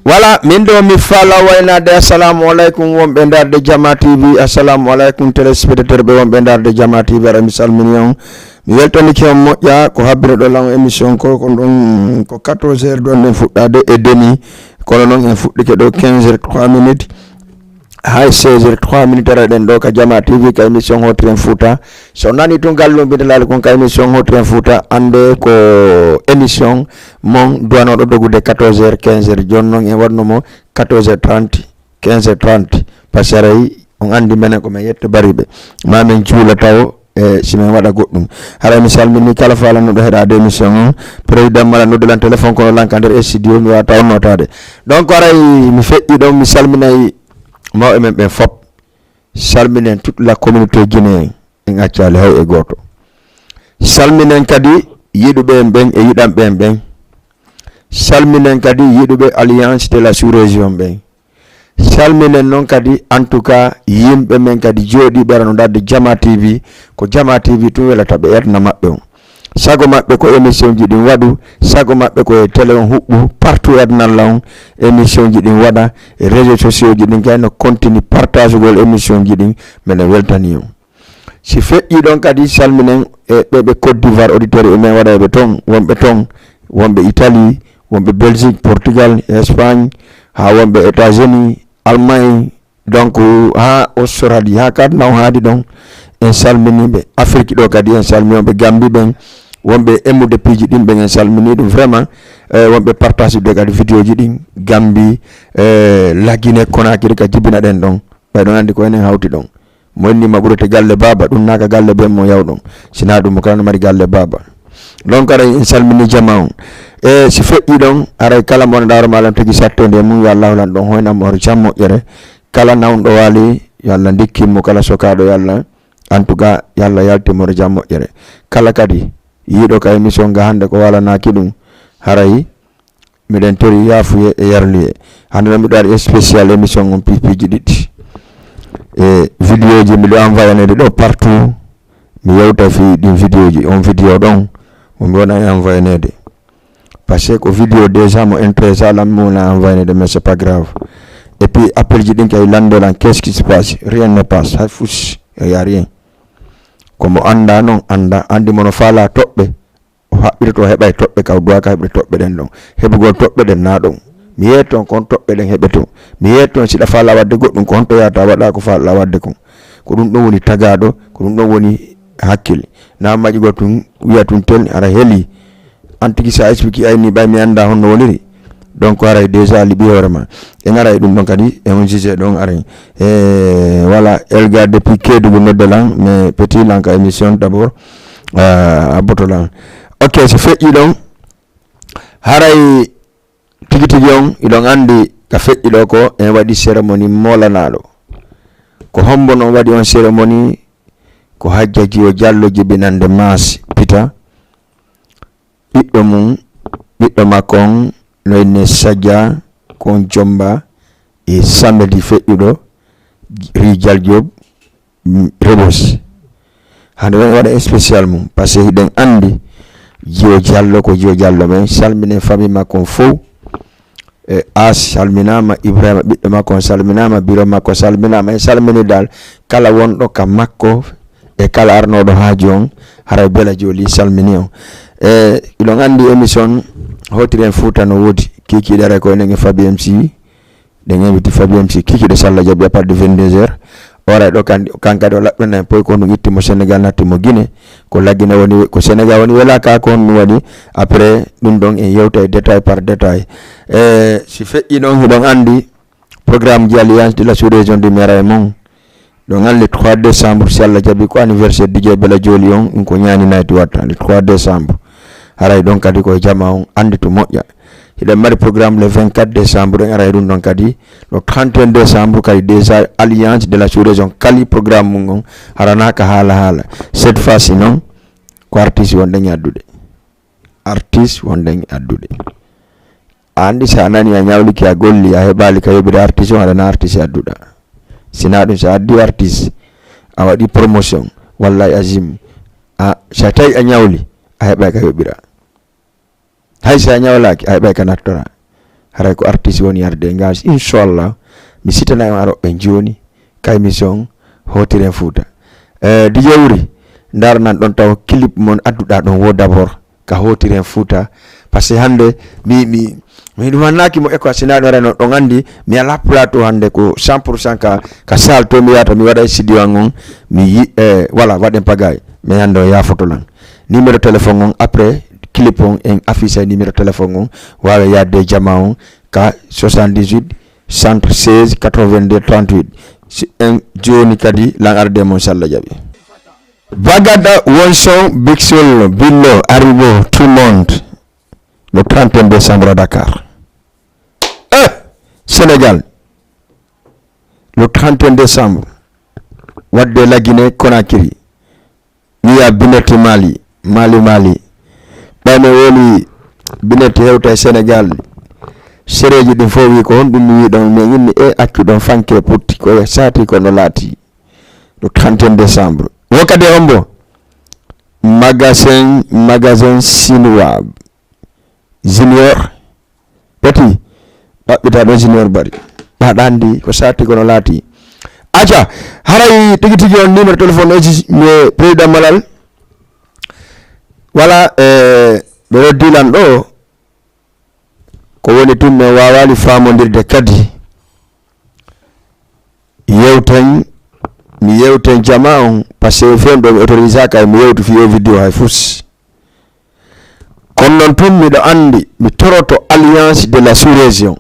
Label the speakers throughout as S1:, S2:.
S1: Voilà, min do mi fala waynade assalamu alaikum wonɓe darde Jama TV. Assalamu alaikum téléspectateur ɓe wonɓe darde Jama TV. Ara mi salmini on mi weltanike on moƴƴa ko habbire ɗo lan émission ko ɗon ko 14h ɗon en fuɗɗade e demi kono noon en fuɗɗike ɗo 15h03 minutes hay 16h03 minutes ara ɗen ɗo ka Jama TV ka émission Hotren Fouta. So nani tun gallo bidalal kon ka émission Hotren Fouta ande ko émission mon duwanoɗo dogude 14h 15h joni noon en waɗnomo 14h30 15h30 par ce aray on andi menen ko men yetto bariɓe mamin juula taw simin waɗa goɗɗum. Haray mi salmini kala falannoɗo heɗade émission on président mala noddulan téléphone kono lanka nder studio mi wata notade. Donc aray mi feƴƴi ɗon mi salminayi mawɓe men ɓen fop, salminen toute la communauté guinéen en accali hay e goto, salminen kadi yiɗuɓe en ɓen e yiɗanɓe en ɓen, salminen kadi yiɗuɓe alliance de la sous-région ɓen, salminen noon kadi en tout cas yimɓe men kadi jooɗiɓe ara no darde Jama TV. Ko Jama TV tun welata ɓe etna maɓɓe on, sago maɓɓe ko émission ji ɗin waɗu, sago maɓɓe ko télé on huɓɓu partout adnalla on émission ji ɗin waɗa e réseaux sociaux ji ɗin kayno continue partage gol émission ji ɗin minen weltani on. Si feƴƴi ɗon kadi salminen e ɓeɓe Côte d'Ivoire auditeur e men waɗaɓe ton, wonɓe Italie, wonɓe Belgique, Portugal, Espagne, ha wonɓe États-Unis, Allemagne, donc ha Australie, ha kadna on haadi ɗon en salminiɓe. Afrique ɗo kadi en salmini ɓe Gambie ɓen, wonɓe emmude piiji ɗin ɓen en salmini ɗum vraiment wonɓe partage de kadi vidéo ji ɗin Gambie la Guinée Conakry ka jibina ɗen ɗon ɓayɗon andi ko enen hawti ɗon mo innima ɓurete galle baba ɗum naka galle ɓen mo yawɗon sina ɗum mo kala no mari galle baba. Donc aray en salmini jama on e si feƴƴi ɗon aray kala mo ɗaro malam tagi sattode mum yo Allah lan ɗon hoynamo hoto jam moƴƴere, kala nawɗo waali yo Allah dikkimo, kala sokaɗo yo Allah en tout cas yo Allah yaltimo hoto jam moƴƴere, kala kadi yiɗo ka émission ga hande ko walanaki ɗum haray miɗen tori yafuye e yarliye. Hande no miɗo waɗi spécial émission on piiji ɗiɗi e vidéo ji miɗo envoyanede ɗo partout, mi yewta fi ɗin vidéo ji, on vidéo ɗon mo wona envoyanede par ce que ko vidéo déjà mo intéressé alam mo wona envoyanede, mais c'est pas grave. Et puis appel ji ɗin kay landolan qu'est-ce qui se passe, rien ne passe, hay fuusi y a rien. Komo anda noon anda andi mono faala toɓɓe o haɓɓirto heɓay toɓɓe kaw duwaka heɓde toɓɓe ɗen ɗon, heɓugol toɓɓe ɗen na ɗon mi yetton kon toɓɓe ɗen heɓe to, mi yetton siɗa faala wadde goɗɗum ko honto yata waɗa ko faala wadde kon, ko ɗum ɗon woni tagaɗo, ko ɗum ɗon woni hakkille na maƴugo tun wiya tun tel ara heeli an tigui sa explique ayni ɓay mi anda honno woniri. Donc aray déjà liɓi hoorema en aray ɗum ɗon kadi on jugé ɗon aray voilà Elga depuis Kédougou noddalan mais petit lanka émission d'abord a botolan. Ok, so feƴƴi ɗon haray tigi tigi on iɗon andi ka feƴƴi ɗo ko en waɗi cérémonie molanaɗo ko hombo noon waɗi on cérémonie ko Hajja Jiyo Diallo jibinande Mass Pita ɓiɗɗo mum ɓiɗɗo makko on noyne Sadia kon Jomba e samedi feƴƴuɗo Rijal Diop Rebos. Hande ɗon waɗa spécial mum par ce que hiɗen andi Jiyo Diallo ko Jiyo Diallo men, salminen famille makko fof e As salminama, Ibrahima ɓiɗɗo makko salminama, Biro makko salminama, en salmini dal kala wonɗo ka makko e kala arnoɗo haaju on haray bela joli salmini on. Iɗon andi émission Hotren Fouta no woodi kikiɗe ara ko enen e Fabi MC ɗen inviti Fabi MC kikiɗe Sallah Diaby à partir de 22h ora ɗo kankadi o laɓɓina en poy ko ɗum ittimo Sénégal nattimo Guinée ko laggine woni ko Sénégal woni welaka ko on ɗum waɗi après ɗum ɗon en yewta e détail par détail. Si feƴƴi ɗon hiɗon andi programme ji alliance de la sous-région de Mera e mon ɗon an le 3 décembre si Allah jaaɓi ko anniversaire DJ Bela Joli on ɗum ko ñani nayti watta le 3 décembre haray ɗon kadi koye jama on andi to moƴƴa. Hiɗen mari programme le 24 décembre en aray ɗum ɗon kadi le 31 décembre kadi déjà alliance de la sous-région kali programme mum on haranaka haala cette fois-ci noon ko artiste wonɗen addude, artiste wonɗen addude. Andi sa nani a ñawliki a golli a heɓali ka yoɓide artiste on haɗana artiste adduɗa, sina ɗum sa addi artiste a waɗi promotion wallahi azim sa tawi a ñawli a heɓay ka yoɓira, hay sa ñawlaki a heɓay ka nattora haray ko artiste woni yarde ngaj inshallah mi sitana en aroɓe joni kay mission hotiren Fouta di jawri darnan ɗon taw clip mon adduɗa ɗon wo d'abord ka hotiren Fouta parce que hande mi ɗum wannaki mo eko sinaɗo reno ɗon andi mi ala plateau hande ko 100% ka sal to mi yata mi waɗa e studio an on mi yi voilà waɗen pagay mais hande o yafotolan numéro téléphone on après clip on en affiché numéro téléphone on wawa yadde jama on ka 78 116 82 38 en joni kadi lan arde mon salla jaɓi Bagada Wonson Big Soul Billo Arrivo tout le monde le 31 décembre à Dakar Sénégal le 31 décembre wadde la Guinée Conakry wiya bineti Mali ɓayno woni bineti hewta e Sénégal sereji ɗin fof wi ko honɗum mi wiɗon mais inni accuɗon fanke putti ko sati kono laati le 31 décembre wokade hombo magasin chinois junior petit ɓaɓɓita ɗon junior bari ɓaɗandi ko sati kono laati aca haray tigi tigi on numéro téléphone oji mi président malal wala ɓe roddilan ɗo ko woni tun mi wawali famodirde kadi mi yewten jama on par ce que fen ɗo mi autorisé kay mi yewtu fiyo vidéo hay fus kono noon tun miɗo andi mi toroto alliance de la sous-région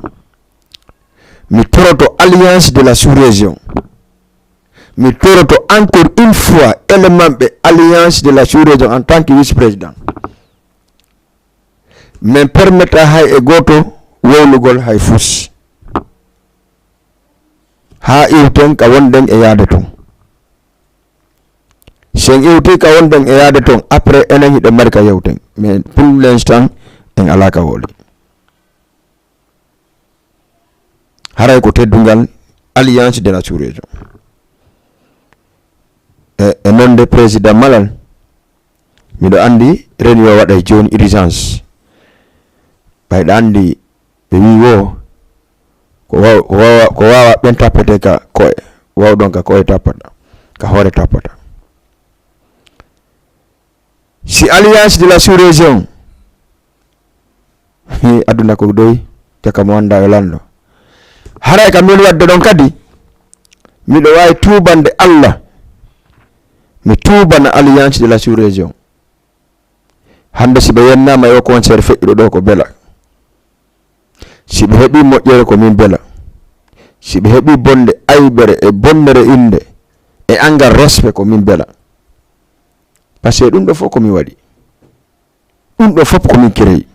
S1: mi toroto encore une fois élément ɓe alliance de la sous-région en tant que vice-président min permetta hay e goto wowlugol hay fus ha iwten ka wonɗen e yaade ton sen iwti ka wonɗen e yaade ton après enen hiɗo mari ka yewten mais pour l'instant en ala ka woli haray ko teddungal alliance de la sous-région e nonde président malal miɗo andi réunion waɗa joni urgence ɓayɗo andi ɓe wi wo ko wawa ɓen tappete ka koye wawɗon ka koye tappata ka hoore tappata si alliance de la sous-région aduna ko doy caka mo anda e lando haray ka min wadde ɗon kadi miɗo wawi tubande Allah mi tubana alliance de la sous-région hande si ɓe yennama yo concert feƴƴuɗo ɗo ko bela si ɓe heɓi moƴƴere ko min bela si ɓe heɓi bonde aybere e bonnere inde e angal respect ko min bela par ce que ɗum ɗo fof komin waɗi ɗum ɗo fof komin créyi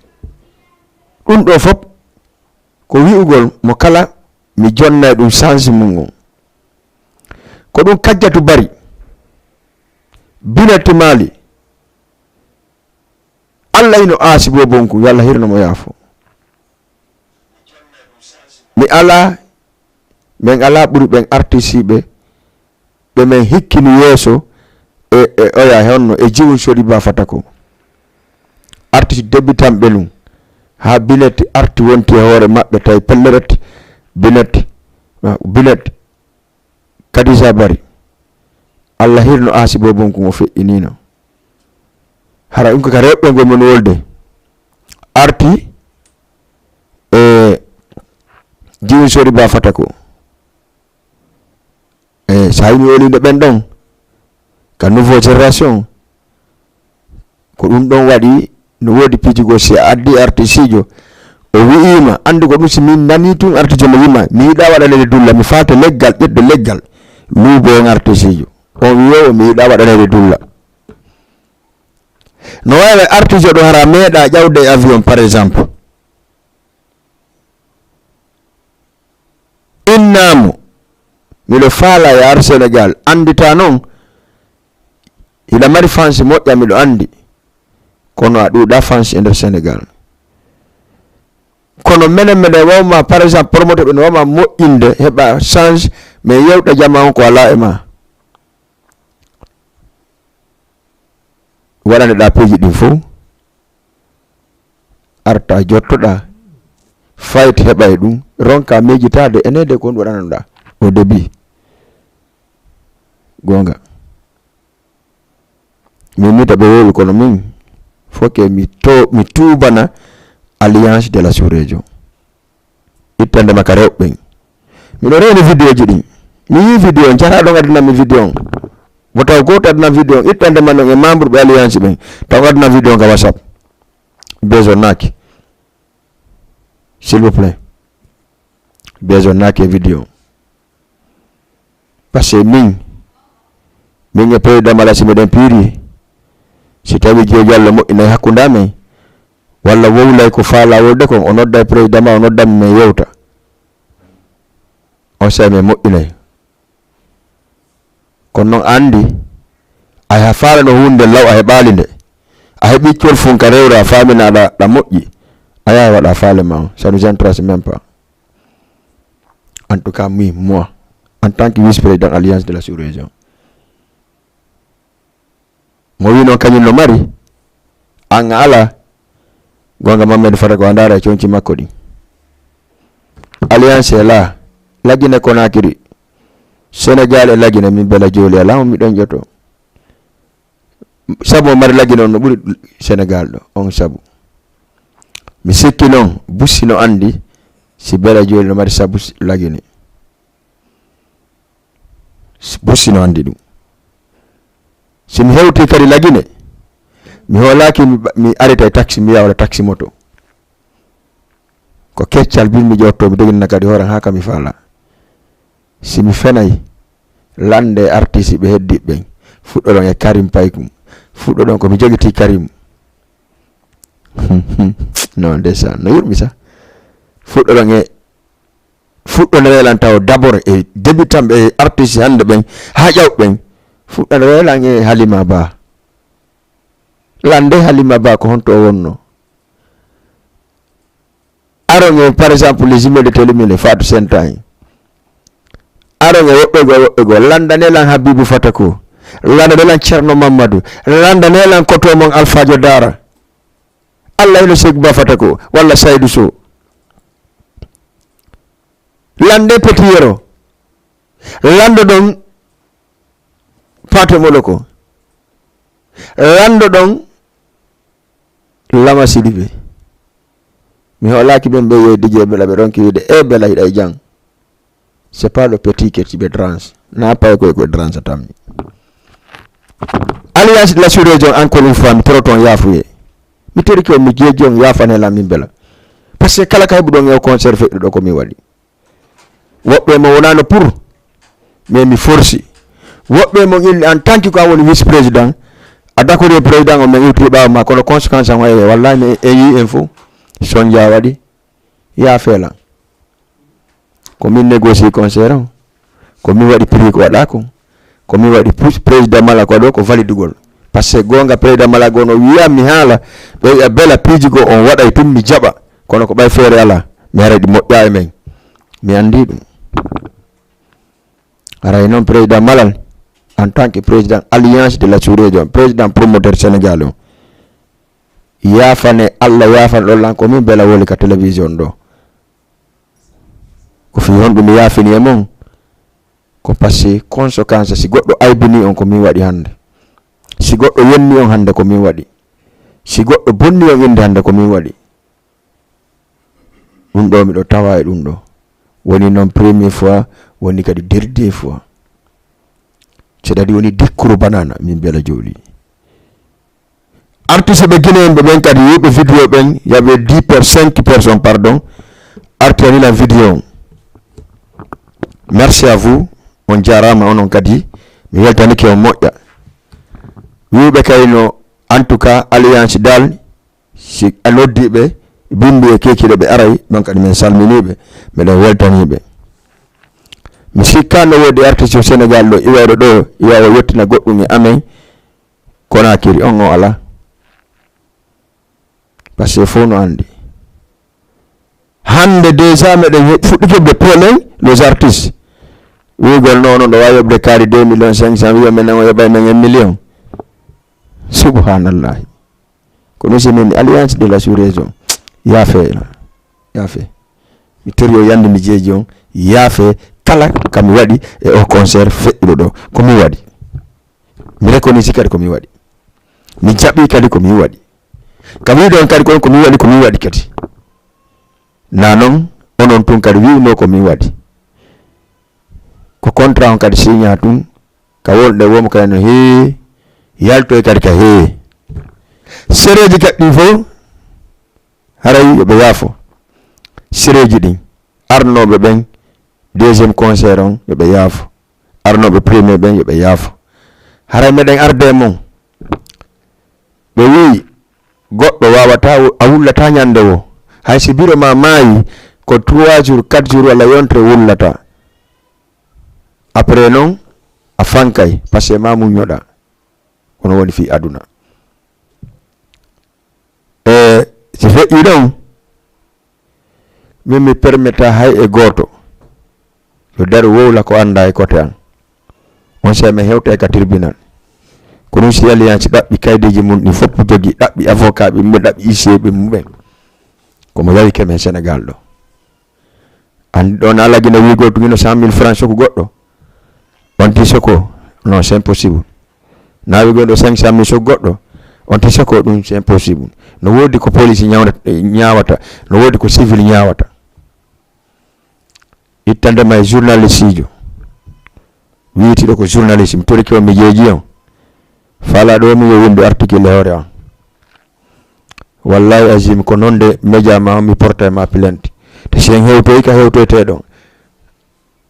S1: ɗum ɗo fof ko wi'ugol mo kala mi jonna ɗum change mum on ko ɗum kajjatu bari binati Mali Allah ino aasi bo bonku yalla hirno mo yaafo mi ala men ala ɓuri ɓen artisiɓe ɓe men hikkini yeeso e oya honno e jiwon sodi ba fata ko artiste débutant ɓe ɗum ha bineti arti wonti e hoore maɓɓe tawi pelleret bineti Kadisa Bari Allah hirno aasi bo bonku mo feƴƴinino hara ɗum ko ka rewɓe ngol mon wolde arti jiwon sodi ba fata ko sa yimi wolinde ɓen ɗon ka nouveau génération ko ɗum ɗon waɗi no wodi piijigo si a addi artisijo o wi'ima andi ko ɗum si min nani tun artijo no wima mi yiɗa waɗanede dulla mi fata leggal ƴeɗɗo leggal luubo on artisijo on wiyowo mi yiɗa waɗanede dulla no wawi artijo ɗo hara meeɗa ƴawde avion par exemple innamo miɗo faala e ar Sénégal andita noon hiɗa mari fansi moƴƴa miɗo andi kono a ɗuuɗa fansi e nder Sénégal kono menen meɗen wawma par exemple promoteur ɓe no wawma moƴƴinde heɓa change mais yewɗa jama on ko ala e ma waɗaneɗa piiji ɗin fof arta jottoɗa fight heɓay ɗum ronka mejitade enede kon waɗananoɗa au début gonga min mita ɓe wowi kono min foke mi tubana alliance de la sous-région ittande maka rewɓe miɗo rewni vidéo ji ɗin mi yi vidéo jaraɗo gaddanami vidéo on bo taw goto adana vidéo on ittande man ɗon e membre ɓe alliance ɓen taw adana vidéo ka whatsapp besoin naki s'il vous plaît besoin naki vidéo parce que min e président mala si meɗen piiri si tawi Jeew Diallo moƴƴinay hakkude amen walla wowlay ko faala wolde kon o nodda président ma o noddami men yewta on say men moƴƴinay kono noon andi a yaha faala no hunde law a heɓali nde a heɓi col funka rewra a faminaɗa ɗa moƴƴi a yaha waɗa faale ma on ça nous intéresse même pas en tout cas moi en tant que vice-président alliance de la sous-région mo wi noon kañum no mari an ala gonga Mamadou fata ko andara e conci makko ɗi alliance e la lagine Conakry Sénégal e lagine min bela jooli ala on miɗon joto sabu mari lagine on no ɓuri Sénégal ɗo on sabu mi sikki noon bussi no andi si bela jooli no mari sabu lagine bussi no andi ɗum si mi hewti kadi lagine mi holaki mi arita e taxi mi yawla taxi moto ko keccal bin mi jotto mi doginna kadi horan ha kam mi faala si mi fenay lande artiste ɓe heddi ɓen fuɗɗoɗon e Karim Paykum fuɗɗoɗon ko mi jogiti Karim non ndeysaan no yurmi sa fuɗɗoɗon e fuɗɗo reelan taw d'abord e débutant ɓe artiste hande ɓen ha ƴawɓen fuɗɗo reelan e Halima Ba lande Halima Ba ko honto o wonno aron e par exemple les immeubles de télémile Fatou Senta aron e woɓɓe go landanelan Habibou Fatako landanelan Ceerno Mamadou landanelan koto mon Alphadio Dara Allah ino Seydou Ba Fatako walla Saydou Sow lande Petit Yero lando ɗon Paté Moloko lando ɗon Lama Sidibé mi holaki ɓen ɓe yeyi DJ Bella ɓe ronki wiide e Bella hiɗa e jang c'est pas le petit que tu ɓe tranche na pay koye tranche tammi alliance de la sous-région encore une fois mi toroton yafuye mi toriki on mi jeeji on yafanelam min Bella par ce que kala ka heɓu ɗon e concert feɗɗo ɗo komi waɗi woɓɓe mo wonano pour mais mi forci woɓɓe mo ille en tant que ko woni vice président a d'accord e président o min iwtiri ɓawa ma kono conséquence am waye wallahi mi yi en fo son ja waɗi ya feelan ko min négocie concert o ko min waɗi prix ko waɗa ko min waɗi président mala ko ɗo ko validugol par ce que gonga président mala go no wiya mi haala ɓe Bella piiji go on waɗay tun mi jaɓa kono ko ɓay feere ala mi ara ɗi moƴƴa e men mi andi ɗum aray noon président malal en tant que président alliance de la sous-région président promoteur Sénégal o yafane Allah yafane ɗollan ko min Bella woli ka télévision ɗo ko fi honɗum mi yafini e mon ko passi conséquence si goɗɗo aybini on ko min waɗi hande si goɗɗo yonni on hande ko min waɗi si goɗɗo bonni on inde hande ko min waɗi ɗum ɗo miɗo tawa e ɗum ɗo woni noon première fois woni kadi dernier fois c'est-à-dire woni dikkuru banana min Bella Diowli artiste ɓe guinéen ɓe ɓen kadi yiɓe vidéo ɓen yaɓe 5 personnes pardon artani la vidéo merci à vous on jarama onon kadi mi weltanike on moƴƴa wiɓe kayno en tout cas alliance dal si a noddiɓe bimbi e kekiɗe ɓe aray ɗon kadi min salminiɓe miɗen weltaniɓe mi sikka no wodi artiste o Sénégal ɗo iwayɗo ɗo yawa yettina goɗɗum e amen Conakry on o ala par ce que fof no andi hande déjà meɗen fuɗɗi keɓde problème les artistes wigol noon ɗo wawi yoɓde kaari 2 millions 500 wiya men o yoɓay men 1 million subhanallahi kono si min alliance de la sous-région yafe mi tori yande mi jeeji on yaafe kala kam waɗi e o concert feƴƴuɗo ɗo komi waɗi mi reconnaissance kadi komi waɗi mi jaɓi kadi komi waɗi kam wiide on kadi komi waɗi komi waɗi kadi na noon onon tun kadi wiwno komi waɗi ko contrat on kadi signa tun ka wolɗe womo kadi no he yalto e kadi ka he sereji kaɗɗi fof haray yoɓe yaafo sereji ɗin arnoɓe ɓen deuxiéme concert on yoɓe yaafo arnoɓe premier ɓen yoɓe yaafo haray meɗen arde mon ɓe wi goɗɗo wawata a wullata ñande wo hay si biro ma maayi ko 3 jours 4 jours walla yontere wullata après noon a fankay par ce que ma muñoɗa kono woni fi aduna si feƴƴi ɗon min mi permetta hay e goto yo dari wowla ko anda e côté an on se mi hewta e ka tribunal ko ɗum si alliance ɗaɓɓi kaydeji mum ɗi fof jogi ɗaɓɓi avocat ɓe mum ɗaɓɓi IC ɓe mumɓen komo yawi kemen Sénégal ɗo andi ɗon alagui no wi goto gino 100 000 francs soko goɗɗo on ti soko non c'est impossible nawi gonɗo 500 000 soko goɗɗo on ti soko ɗum c'est impossible no wodi ko police ñawata no wodi ko civil ñawata ittandema e journaliste ijo wiyetiɗo ko journaliste mi toriki on mi jeeji on fala ɗo mi yo windi article e hoore on wallahi azim ko nonde média ma mi porta ma plainte te sen hewtoy ka hewtoyteɗon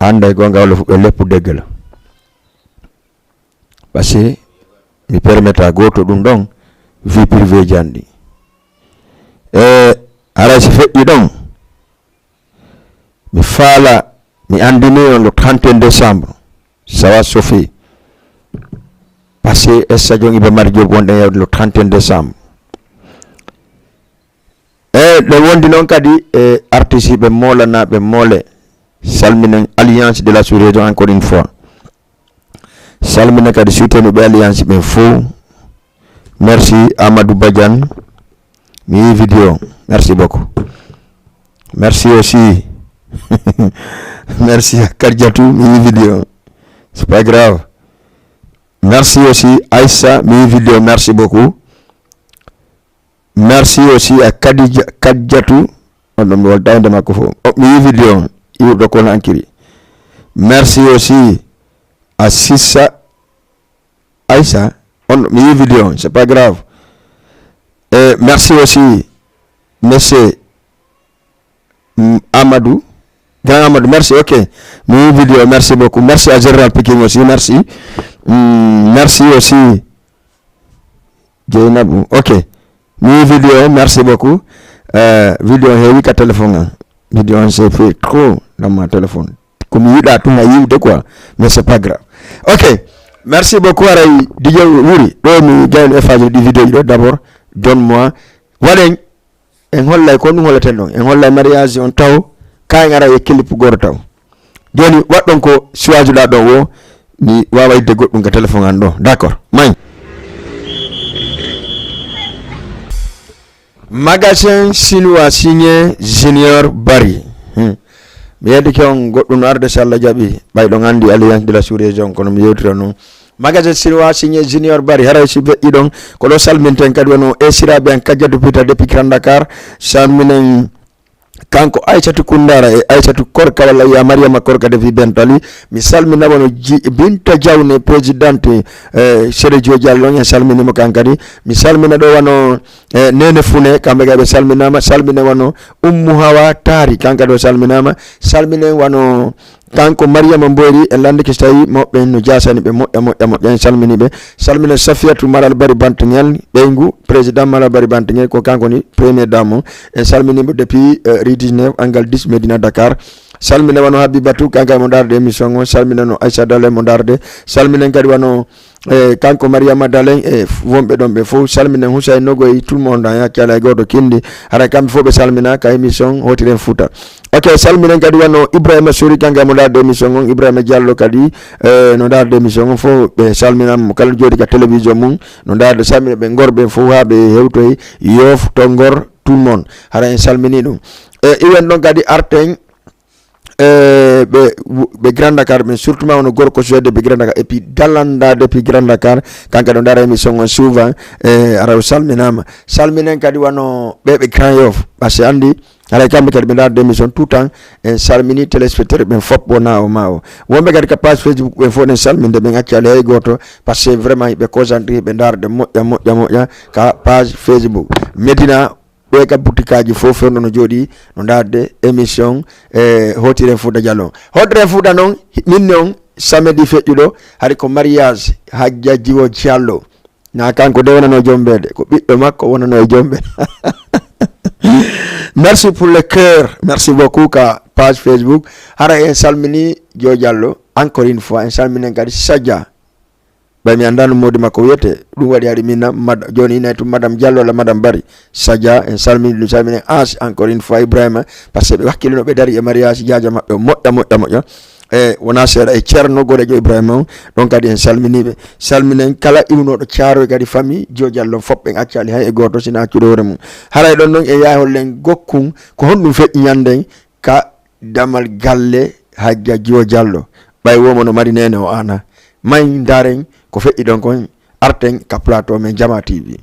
S1: anda e gonga walla fuɓe leppu deggal par ce que mi permetta goto ɗum ɗon vie privé janɗi haray so feƴƴi ɗon mi faala mi andini on le 31 décembre sawa sofi parce que stadion Iba Mar Diop wonɗen yawde le 31 décembre ɗe wondi noon kadi e artiste ɓe molanaɓe moole salminen alliance de la sous-région encore une fois salmina kadi sutenuɓe alliance ɓen fo merci Amadou Badiane mi yi vidéo merci beaucoup merci aussi merci à Kardiatou mi yi vidéo c'est pas grave merci aussi Aïssa mi yi vidéo merci beaucoup merci aussi à Kardiatou on ɗum wolda inde makko fo mi yi vidéo iwɗo kono ankiri merci aussi à Sissa Aïssa on mi yi vidéo c'est pas grave et merci aussi monsieur Amadou grand Amadou merci ok mi yi vidéo merci beaucoup merci à Général Piking aussi merci merci aussi Dieynabou ok mi yi vidéo merci beaucoup vidéo heewi ka téléphone an vidéo on s'est fait trop dans ma téléphone comme yiɗa tun a yiwde quoi mais c'est pas grave ok merci beaucoup aray DJ Wuri ɗo mi jayno effage ɗi vidéo ɗi ɗo d'abord donne moi waɗen en hollay ko ɗum hollaten ɗon en hollay mariage on taw ka en ara e clip goto taw joni waɗɗon ko suwajuɗa ɗon wo mi wawa yidde goɗɗum ka téléphone an ɗo d'accord mañ magasin chinois signé Junior Barry mi yeddi ke on goɗɗum arde so Allah jaɓi ɓayɗon andi alliance de la sous-région kono mi yewtira noon magasin chinois signé Junior Barry haray si feƴƴi ɗon ko ɗo salminten kadi wono esiraɓe en kajjatu pita depuis Grand Dakar salminen kanko Aissatou Koundara e Aissatou Korka walla ya Mariama Korka defi Bentali mi salmina wono Binta Diawne présidente Sérédio Diallo en salminimo kankadi mi salmina ɗo wano Nene Fune kamɓe gaɓe salminama salmine wano Ummu Hawa Tari kankadi o salminama salminen wano kanko Mariama Mbori en landiki so tawi moɓɓe no jasani ɓe moƴƴa en salmini ɓe salmina Safiatou Malal Bari Bantignel ɓeygu président Malal Bari Bantignel ko kanko ni premier dame en salminimo depuis rue 19 angal 10 Médina Dakar salmina wano Habibatou kanka mo darde émission o salmina no Aïssa Dalen mo darde salminen kadi wano kanko Mariama Dalen e wonɓe ɗon ɓe fof salminen Hussein Nogoy tout le monde en yakkala e goto kindi hara kamɓe fof ɓe salmina ka émission hotiren Fouta ok salminen kadi wano Ibrahima Souri kanka mo darde émission on Ibrahima Diallo kadi no darde émission on fof ɓe salminama kala jooɗi ka télévision mum no darde salmina ɓe gorɓe fof ha ɓe hewtoy Yoff to Ngor tout le monde hara en salmini ɗum iwen ɗon kadi arten ɓe Grand Dakar mais surtout ma wono gorko suwede ɓe Grand Dakar et puis dallanda depuis Grand Dakar kanka ɗo dara émission on souvent araw salminama salminen kadi wano ɓeɓe Grand Yoff par ce que andi haray kamɓe kadi ɓe darde émission tout temps en salmini téléspectateur ɓen fop wona o ma o wonɓe kadi ka page Facebook ɓen fof nen salminde ɓen accali hay goto par ce que vraiment ɓe concentré ɓe darde moƴƴa ka page Facebook Medina ɓe ka butikaji fof ferno no jooɗi no darde émission Hotire Fouta Diallo Hotire Fouta noon min noon samedi feƴƴuɗo haɗi ko mariage Hajja Jiwo Diallo na kanko de wonano jombede ko ɓiɗɗo makko wonano e jombede merci pour le cœur merci beaucoup ka page Facebook hara en salmini Jo Diallo encore une fois en salminen kadi Sadia ɓay mi andano modi makko wiyete ɗum waɗi haɗi min joni inayi to madame Diallo la madame Bari Sadia en salmini ɗum salminen as encore une fois Ibrahima par ce que ɓe hakkilino ɓe dari e mariage jaja maɓɓe moƴƴa wona seeɗa e ceerno goɗejo Ibrahima on ɗon kadi en salminiɓe salminen kala iwnoɗo Thiaroye kadi famille Jo Diallo fop ɓen accali hay e goto sina accude hoore mum haray ɗon noon e yahollen gokkun ko honɗum feƴƴi ñanden ka damal galle Hajja Jiwo Diallo ɓay womo no mari nene o ana may daren ko feƴƴi ɗon kon arten ka plateau men Jama TV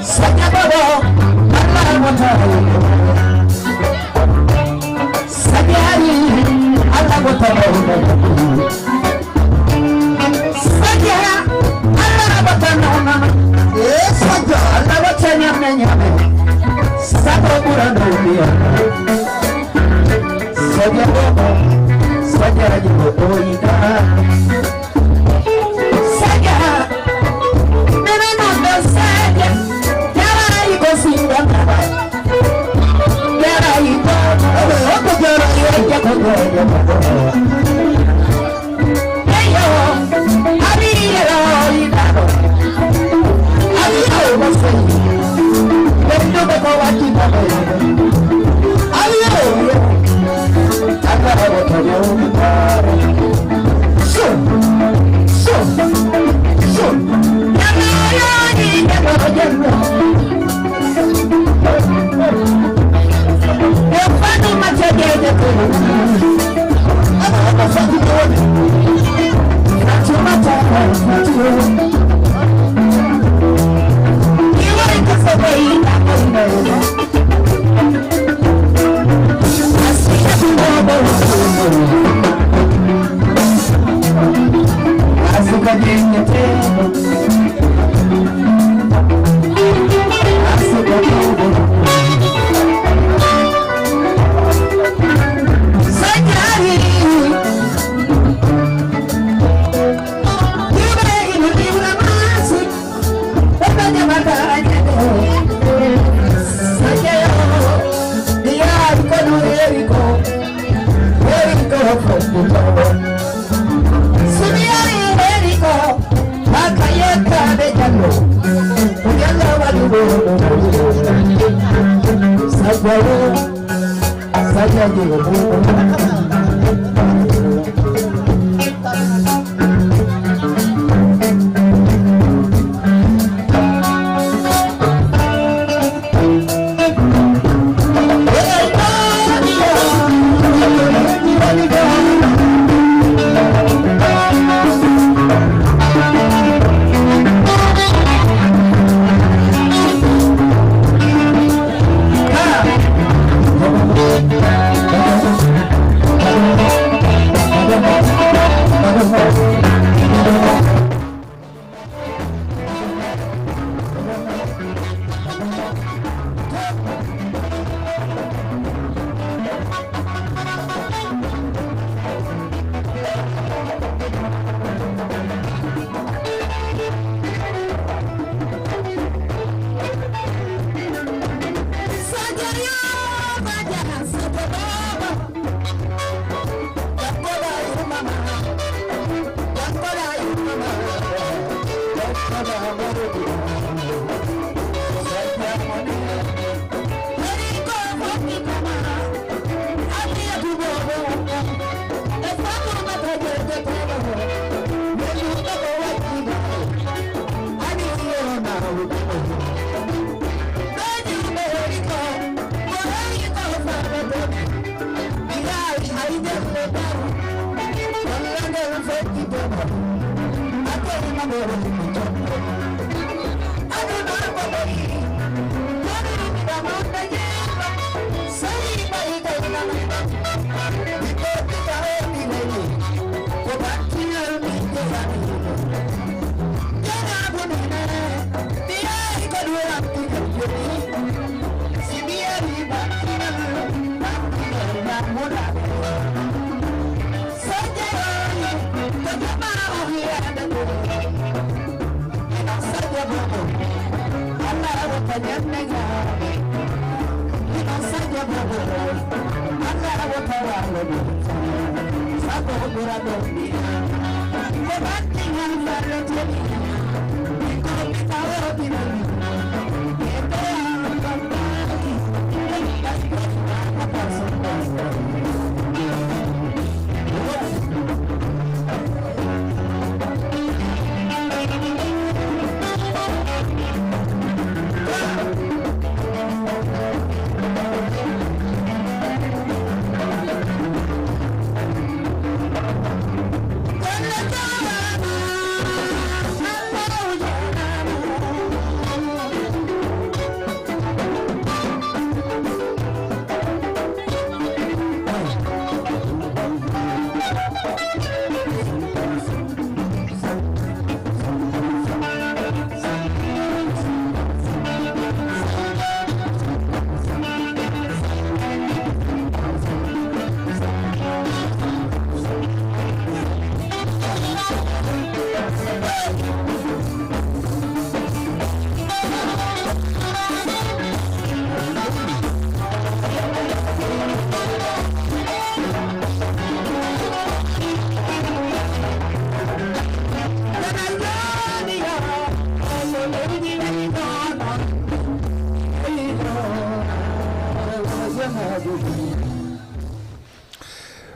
S2: Saja bobo, Allah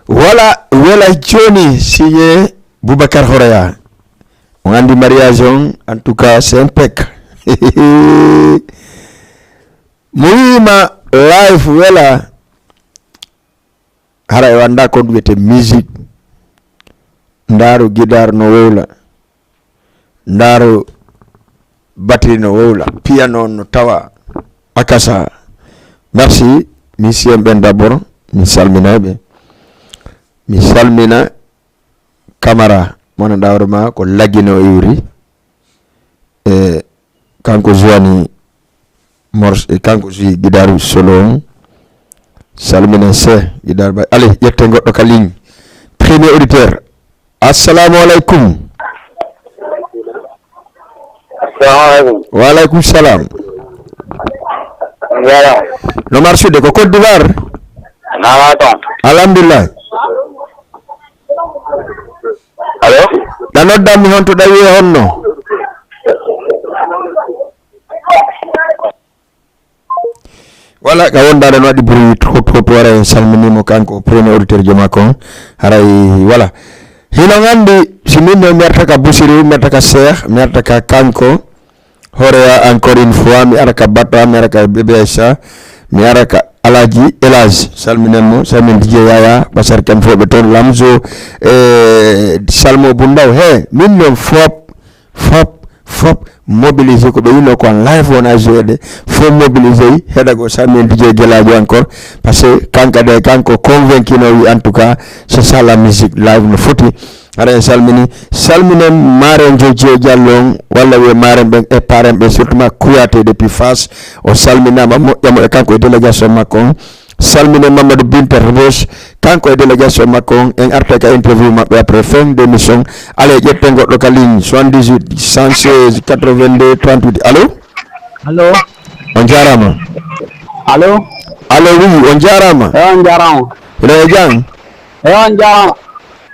S1: Voilà, voilà Johnny signé Boubacar Horea. On a dit mariage, en tout cas, c'est un pec. Mouyima live, voilà. Hara wanda conduite musique. Ndaru guitar no wowla. Ndaru batterie no wowla. Piano no tawa. Akasa. Merci. Monsieur Ben d'abord. Mi salminaɓe. Mi salmina Camara mona dawruma ko laggino iwri e kanko joani mors e kanko joui guidaru solo salmina se guidar ba allez yette goddo ka ligne premier auditeur assalamu alaikum. Wa alaikum salam. No marsude ko Côte d'Ivoire. Alhamdulillah.
S2: Allo?
S1: Danodda mi honto dawi honno. Wala ka wondade no wadi bruit hop wara salminimo kanko premier auditeur joma ko haray wala hino ngandi siminno merta ka busiri merta ka cheikh merta ka kanko Horea encore une fois mi araka batta mi araka BBSA mi araka Alaji Elage salminemo salmin DJ Yaya basar kam fobe ton lamzo salmo bundaw he min non fop mobiliser ko be yino ko live on a joué faut mobiliser hedago salmin DJ Gelajo encore parce que kanko convaincu no en tout cas c'est ça la musique live no foti ara salminen maren jojo jallon walla we maren ben e parent be surtout ma kuyate depuis face o salminama mo yamo e kanko e délégation makko salminen Mamadou Binta Rebos kanko e délégation makko en arta ka interview mabbe après fin de mission allez jette goddo ka ligne 78 116 82 38 allo on jarama
S2: Allo
S1: oui on jarama
S2: on jarama
S1: ina jang
S2: on jarama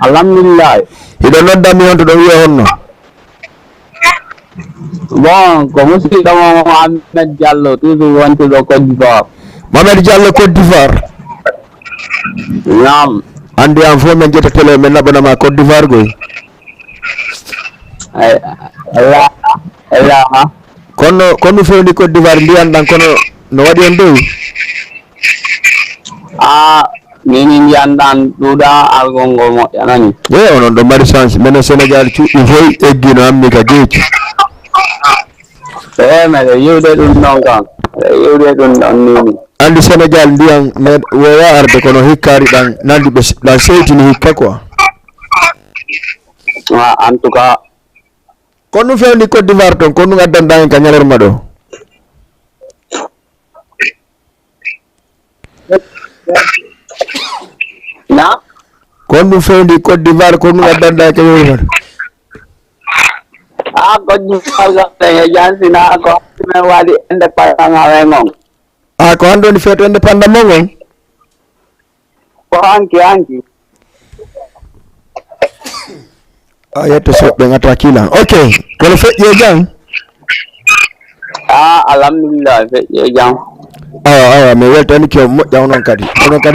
S2: alhamdulillah.
S1: Ido nodda mi honto do wiya honno.
S2: Bon, ko musidɗo mo Mohamed Diallo toujours wontuɗo Côte d'Ivoire.
S1: Mohamed Diallo Côte d'Ivoire.
S2: Naam.
S1: Andi am fo men jetta télé men nabonama Côte d'Ivoire goy.
S2: Allah.
S1: Kono fewndi Côte d'Ivoire mbiyan dan kono no wadi en dow.
S2: Mini ndiyandan duda algongo mo yanani
S1: onon do mari chance men Sénégal cuuɗi foy eggino ammi ka geeci
S2: mede yiwde ɗum ɗon kan yiwde ɗum ɗon nini
S1: andi Sénégal ndiyan wowa arde kono hikkari ɗan nandi ɓe ɗan seytini hikka quoi
S2: en tout cas
S1: kono ɗum fewndi Côte d'Ivoire ton kono ɗum addanta en ka ñalorma ɗo
S2: na
S1: kon ɗum fewndi Côte d'Ivoire ko ɗum addanta ka ñalorma
S2: Côte d'Ivoire e jansina ko men waɗi indépendant awe gon
S1: ko hande woni feeto indépendant mo gon
S2: ko hanki
S1: yetto soɓɓe ngata kilan ok kono feƴƴi e jang
S2: alhamdulillah feƴƴi e jang
S1: awa mi weltani ke moƴƴa onon kadi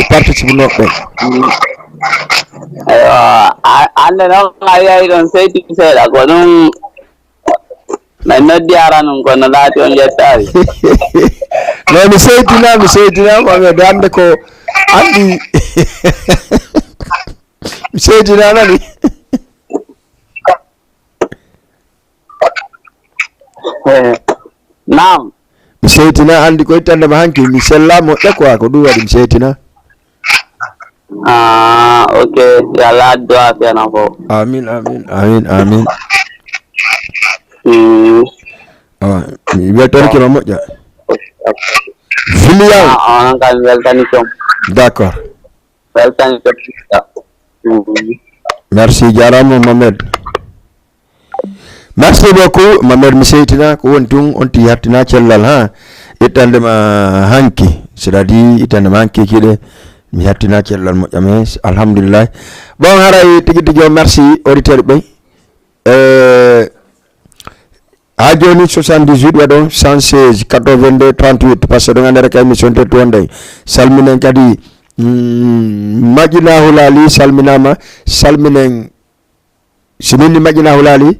S1: participe noɓɓe
S2: ande noon a yahi ɗon seyti seeɗa ko ɗum min noddi aranum kono laati on yettari
S1: no mi seytinama de hande ko andi mi seytinanani
S2: naam
S1: mi seytina andi ko ittandema hanki mi sella moƴƴa quoi ko ɗum waɗi mi seytina
S2: ok ya Allah addu afiyana fo
S1: amin mi weltorikima moƴƴa Filial
S2: onon kam weltani com
S1: d'accord merci jarama Mohamed merci beaucoup Mohamed mi seytina ko woni tun on ti hattina cellal ha ittandema hanki c'est-à-dire ittandema hanki kiɗe mi hattina cellal moƴƴame alhamdulillah bon haray tigi tigi o merci auditeur ɓe ha joni 78 waɗon 116 82 38 par ce que ɗo gandere ka émission te tuwonde salminen kadi Majina Hulali salminama salminen simini Majina Hulali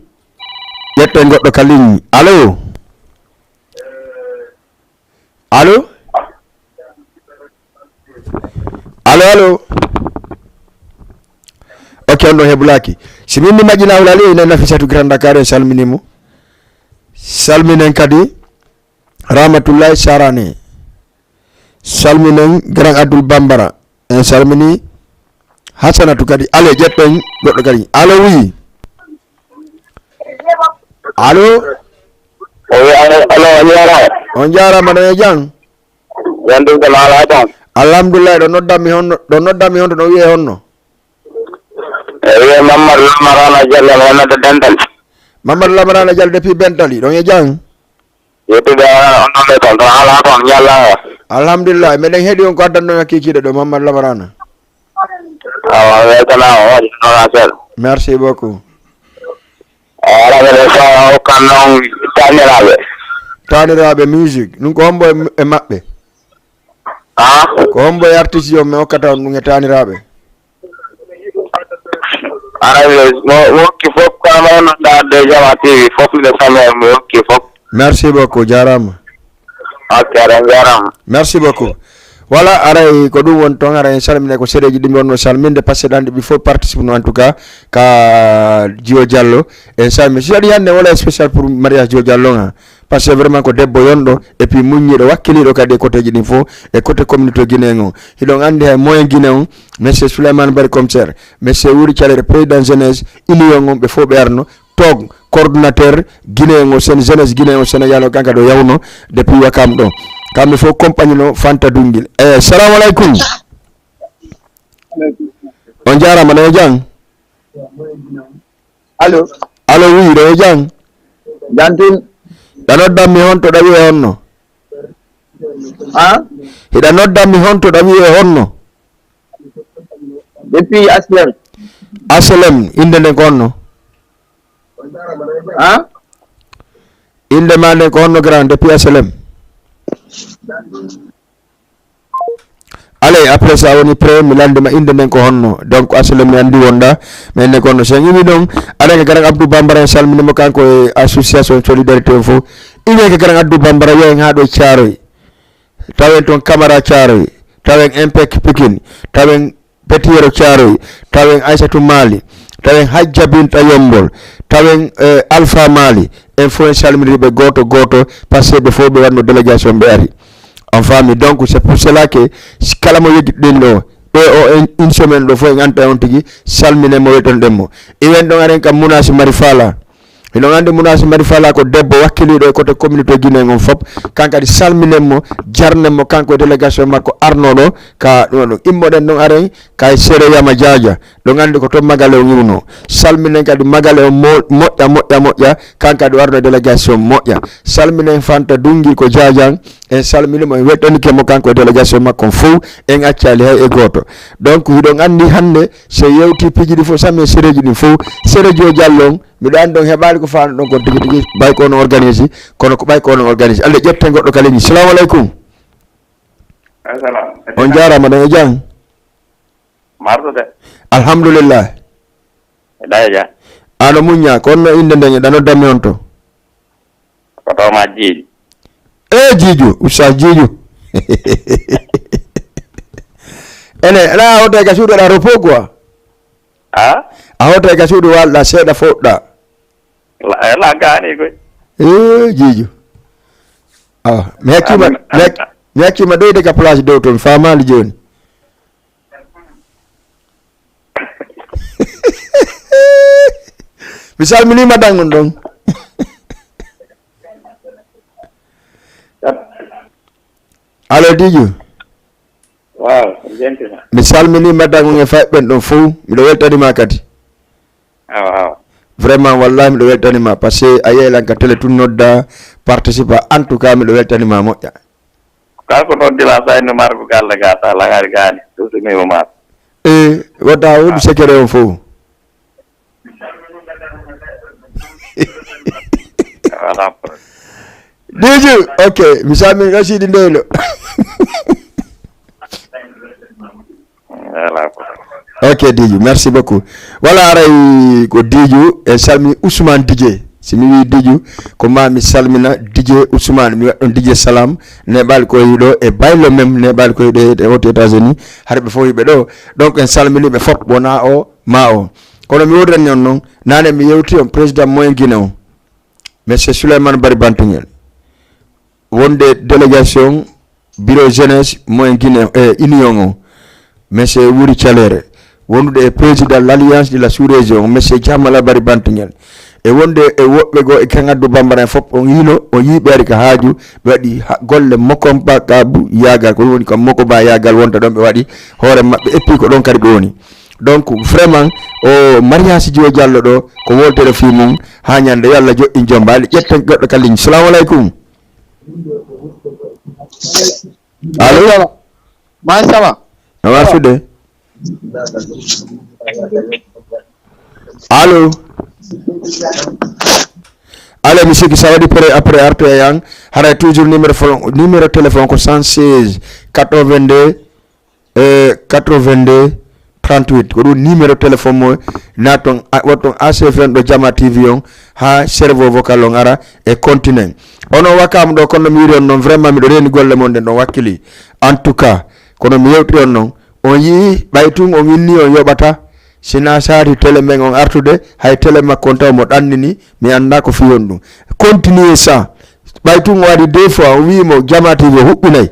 S1: yetten goɗɗo kalin allo allo allo allo ok on ɗo heɓulaki simini Majina Hulali ene Nafisatu Grand Dakar en salminimo salminen kadi Rahmatullahi Sarane salminen Grand Abdoul Bambara en salmini Hasanatu kadi ale jetten goɗɗo kadi allo oui allo
S3: allo
S1: on jarama ɗo e jang
S3: yandude laala tan
S1: alhamdulillah ɗo noddami honto ɗo wiye honno
S3: wiye Mamadou Lamarana Diallo wonade dental
S1: Mamadou Lamarana Diallo depuis Bentali ɗon e jang
S3: yettude on ɗon e toon to ala toon ñalla
S1: alhamdulillah meɗen heeɗi on ko addannoga kikiɗe ɗo Mamadou Lamarana
S3: awa weltana o waɗi noona seeɗa
S1: merci beaucoup
S3: ala ɓeɗe so hokkan noon
S1: taniraɓe musique ɗum ko hombo e maɓɓe ko hombo e artiste yo mi hokkata on ɗum e taniraɓe
S3: mo hokki fof kama wonnoɗa de Jama TV fof miɗe salmina mi hokki fof
S1: merci beaucoup jarama
S3: ok aɗa jarama
S1: merci beaucoup voilà aray ko ɗum won toon ara en salmine ko séréji ɗi wonno salminde par ce que ɗanɗe ɓi fof participe no en tout cas ka Djio Diallo en salmine si waɗi hannde wala spécial pour mariage Djio Diallo ha par ce que vraiment ko debbo yonɗo et puis muññiɗo wakkiliɗo kadi e côté ji ɗin fof e côté communauté guinéen o hiɗon andi hay moyen guiné on monsieur Souleymane Bari commissaire monsieur Wuri Thialere président jeunesse union on ɓe fof ɓe arno toog coordonnateur guinéen o sen jeunesse guinéen o Sénégal o kanka ɗo yawno depuis wakam ɗo kamɓe fof compagnie no Fanta Dungil salamu aleykum on jarama ɗo e jang
S2: allo
S1: allo oui ɗo e jang
S2: jantin
S1: ɗa noddanmi honto ɗawi e honno hiɗa noddanmi honto ɗawi e honno
S2: depuis
S1: aslem inde nden ko honno inde ma nden ko honno grand depuis aslem allez après ça woni pré mi landima inde nden ko honno donc aslem mi andi wonɗa mais nden ko honno sen imi ɗon aɗa ko garan Abdou Bambara en salminimo kanko e association solidarité o fof ine ko garan Abdou Bambara wiyen ha ɗo Thiaroye tawen toon Camara Thiaroye tawen Impec Pikine tawen Petiyero Thiaroye tawen Aissatou Mali tawen Hadja Binta Yombol tawen Alpha Mali en fof en salminiɓe goto goto par ce que ɓe fof ɓe wanno délégation ɓe ari on faami donc c'est pour cela que kala mo yeggiɗɗen ɗo ɓe o une semaine ɗo fof en anta on tigui salmine mo weton ɗenmo iwen ɗon aren kam Mounasi Mari Fala ino andi Mounasi Mari Fala ko debbo wakkiliɗo e côté communauté guinéen on fop kankadi salminenmo jarnenmo kanko e délégation makko arnoɗo ka ɗum ɗon immoɗen ɗon aren kay Séré Yama Diadia ɗon andi ko toon Magale o ñiwno salminen kadi Magale o moƴƴa kankadi o arno délégation moƴƴa salminen Fanta Dungil ko Diadian en salminimo en weɗɗanikemo kanko e délégation makko fof en accali hay e goto donc hiɗon andi hande so yewti piiji ɗi fof sami e séréji ɗin fof Séré Djio Diallo on miɗo andi on heɓani ko fano ɗon kon tigui tigui ɓay ko no organise kono ko ɓay ko no organise Allah ƴetten goɗɗo kaleñi salamu aleykum on jarama ɗon e jang
S3: martude
S1: alhamdulillah
S3: ɗaja
S1: ano muñña ko onno inde nden ɗa noddanmi on to
S3: ko toma Djiijo
S1: Djiijo Oustaz Djiijo ene ala hota ka suuɗo ɗa repos quoi a hota ka suuɗo walɗa seeɗa foɗɗa
S3: la gani koy
S1: Djiijo mi hakkima ɗoyde ka place dow toon famali joni mi salminima dangon ɗon allo Djiijo
S3: waaw jentina
S1: mi salminima dangon e fayɓen ɗon fof miɗo weltanima kadi vraiment wallahi miɗo weltanima par ce que a yeelan ka télé tun nodda participe en tout cas miɗo weltanima moƴƴa
S3: kala ko noddima sayno margo galle ga sa lagari gani ɗuɗumimo ma
S1: wadda woɗi secret on fof Diju, okay, misami Rashid Ndelo. Ok Diju, merci beaucoup. Voilà aray ko Diju e salmi Ousmane DJ. Si mi wi Diju ko ma mi salmina DJ Ousmane mi wadon DJ Salam ne bal ko yido e baylo mem ne bal ko yido e aux États-Unis harbe fo yibe do. Donc en salmini be fop bona o ma o. Kono mi wodran non non nane mi yewti on président moyen Guinée Monsieur Souleymane Bari Bantungel wonde délégation bureau jeunesse moyen Guinée union Monsieur Wuri Chalere wonde président l'alliance de la sous-région Monsieur Jamala Bari Bantungel e wonde e wobbe go e kangaddu bambara fop on yino o yibere ka haaju be wadi golle mokom ba kabu yagal ko woni kam moko ba yagal wonta don be wadi hoore mabbe eppi ko don kadi be woni. Donc vraiment o mariage jiwo jallo do ko woltere fi mum ha nyande yalla joddi jombali jetten goddo kalin. Assalamu alaikum. Allo
S4: ma sama
S1: na sude allo allez monsieur qui ça va dire après arte yang hara toujours numéro téléphone ko 116 82 82 38 ko numéro téléphone mo naton waton ACFN do Jama TV on ha cerveau vocal on ara e continent ono wakam do kono mi wiri non vraiment mi do reni golle mon den do wakkili en tout cas kono mi yewti on non on yi baytum on winni on yobata sina sari tele men on artude hay tele makko mo dannini mi anda ko fiyon dum continuer ça baytum wadi deux fois on wi mo Jama TV hubbinay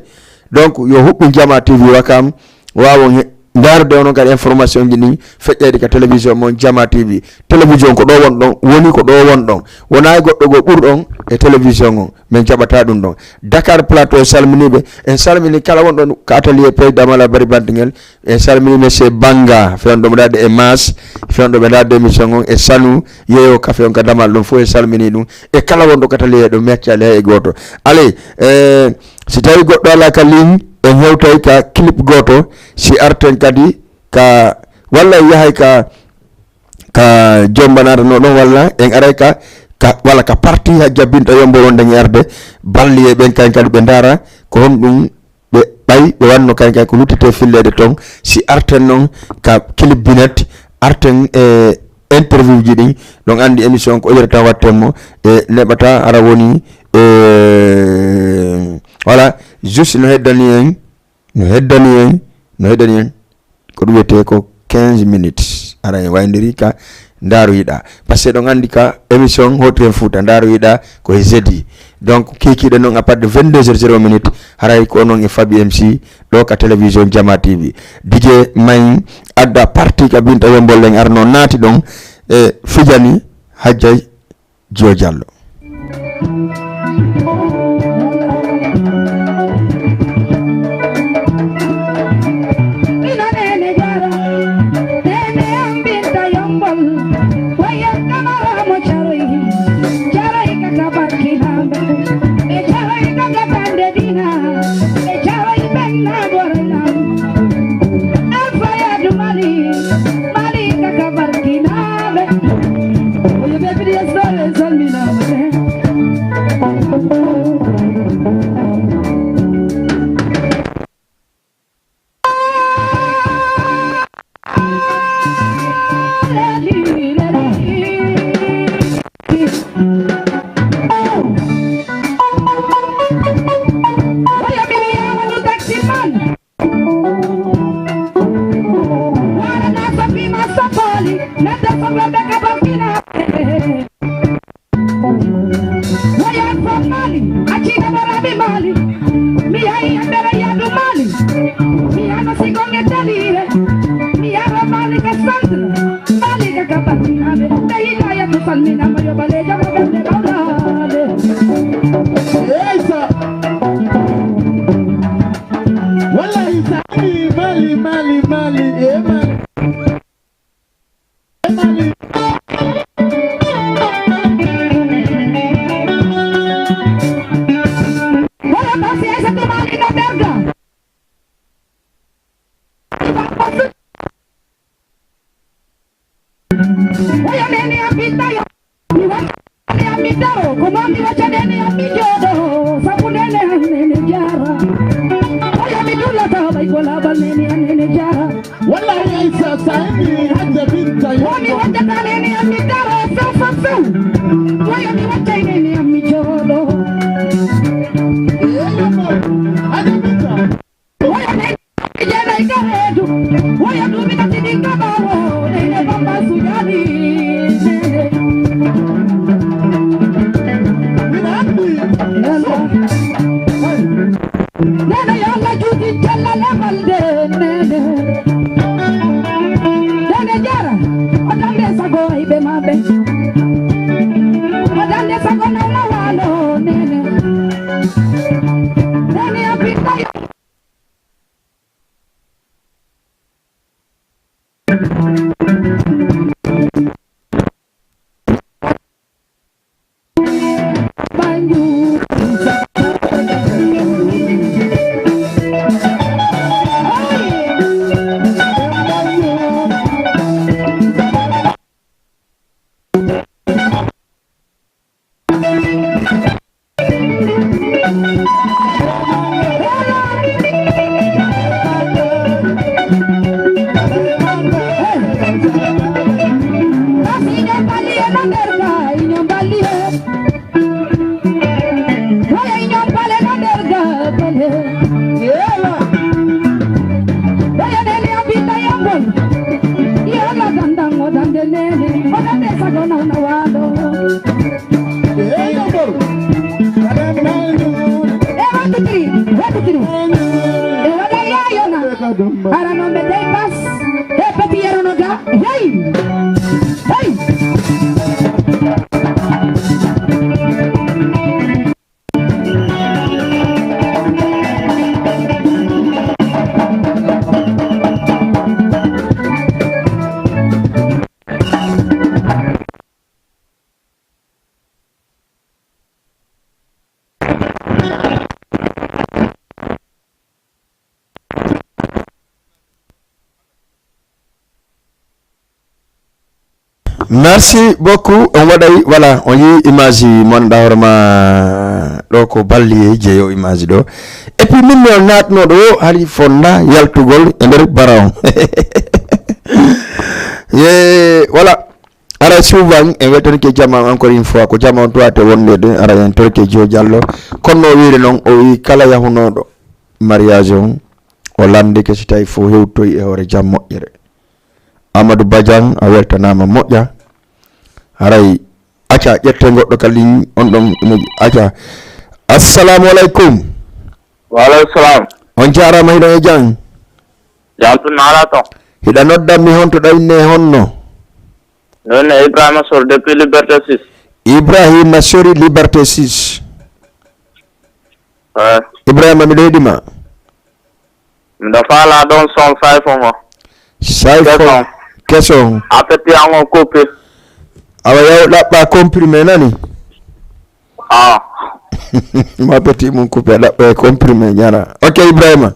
S1: donc yo hubbi Jama TV wakam wawo darde on gari information ji ni feccede ka télévision mon Jama TV télévision ko do won don woni ko do won don wona goddo go burdon e télévision on men jabata dum don Dakar Plateau salminibe en salmini kala won don ka atelier président Mala Bari Bantingel en salmini monsieur Banga fendo mo dade e mas fendo be dade mission on e sanu yeyo café on ka damal don fo e salmini dum e kala won do ka atelier do meccale e goto allez si tawi goddo ala ka ligne e hewtay ka clip goto si arten kadi ka walla yahay ka jombanata no don walla en aray ka walla ka parti ha jabbinta yombo wonde ngarde balli e ben kan kadi be ndara ko hon dum be bay be wanno kan kay ko lutite fillede ton si arten non ka clip binet arten interview ji din donc andi émission ko yerta wattemo e lebata ara woni voilà juste no heddani en ko duwete ko 15 minutes ara en wayndiri ka ndaru yida parce que don andi ka émission hotre futa ndaru yida ko jeudi donc kiki de non à part de 22h00 minutes haray ko non e Fabi MC do ka télévision Jama TV DJ may adda parti ka binta yombol en arno nati don e fijani hajjay Jio Jallo.
S5: Voy a venir a pintar yo.
S4: Daro, kumami wacha nene ya mijodo, sabu nene ya nene jara. Oya midula taba ikola ba nene ya nene jara.
S5: Wallahi Isa saini hajja binta
S4: Wani wacha nene ya midaro, so. Oya mi wacha nene ya mijodo.
S5: hajja binta
S4: Oya nene jana ikaredu. Oya tumika tidika bawo, nene bamba sujadi. Nene yalla juti jalla le balde nene. Nene jara, odande sago ibe mabe. Odande sago na walo nene. Nene apita banyu.
S1: Merci beaucoup. On va d'ailleurs, voilà, on y image mon d'orma doko balli jeyo image do. Et puis min on nat no do hari fonda yaltugol ender baraw. Ye voilà. Ara souvent e weton ke jama encore une fois ko jama on doit te wonde de ara en torke jo jallo konno wiire non o wi kala yahuno do mariage on o lande ke si tay fo hewtoy e hore jam moƴƴere. Amadou Badian a weltanama moƴƴa haray acca ƴette goɗɗo kali on ɗon acca. Assalamu alaikum.
S3: Wa alaikum salam.
S1: On jarama hiɗon e jang
S3: Jantu nala to.
S1: hiɗa noddanmi honto ɗayne honno
S3: Non Ibrahima Sor depuis Liberté 6.
S1: Ibrahima Sori Liberté 6. Ibrahima miɗo heɗima.
S3: Mda fala don son sayfo
S1: Sayfo keson
S3: apeti ango kopi.
S1: awa yaw ɗaɓɓa comprimé nani. Ma petit mon coupé ɗaɓɓa comprimé ñana. Ok Ibrahima.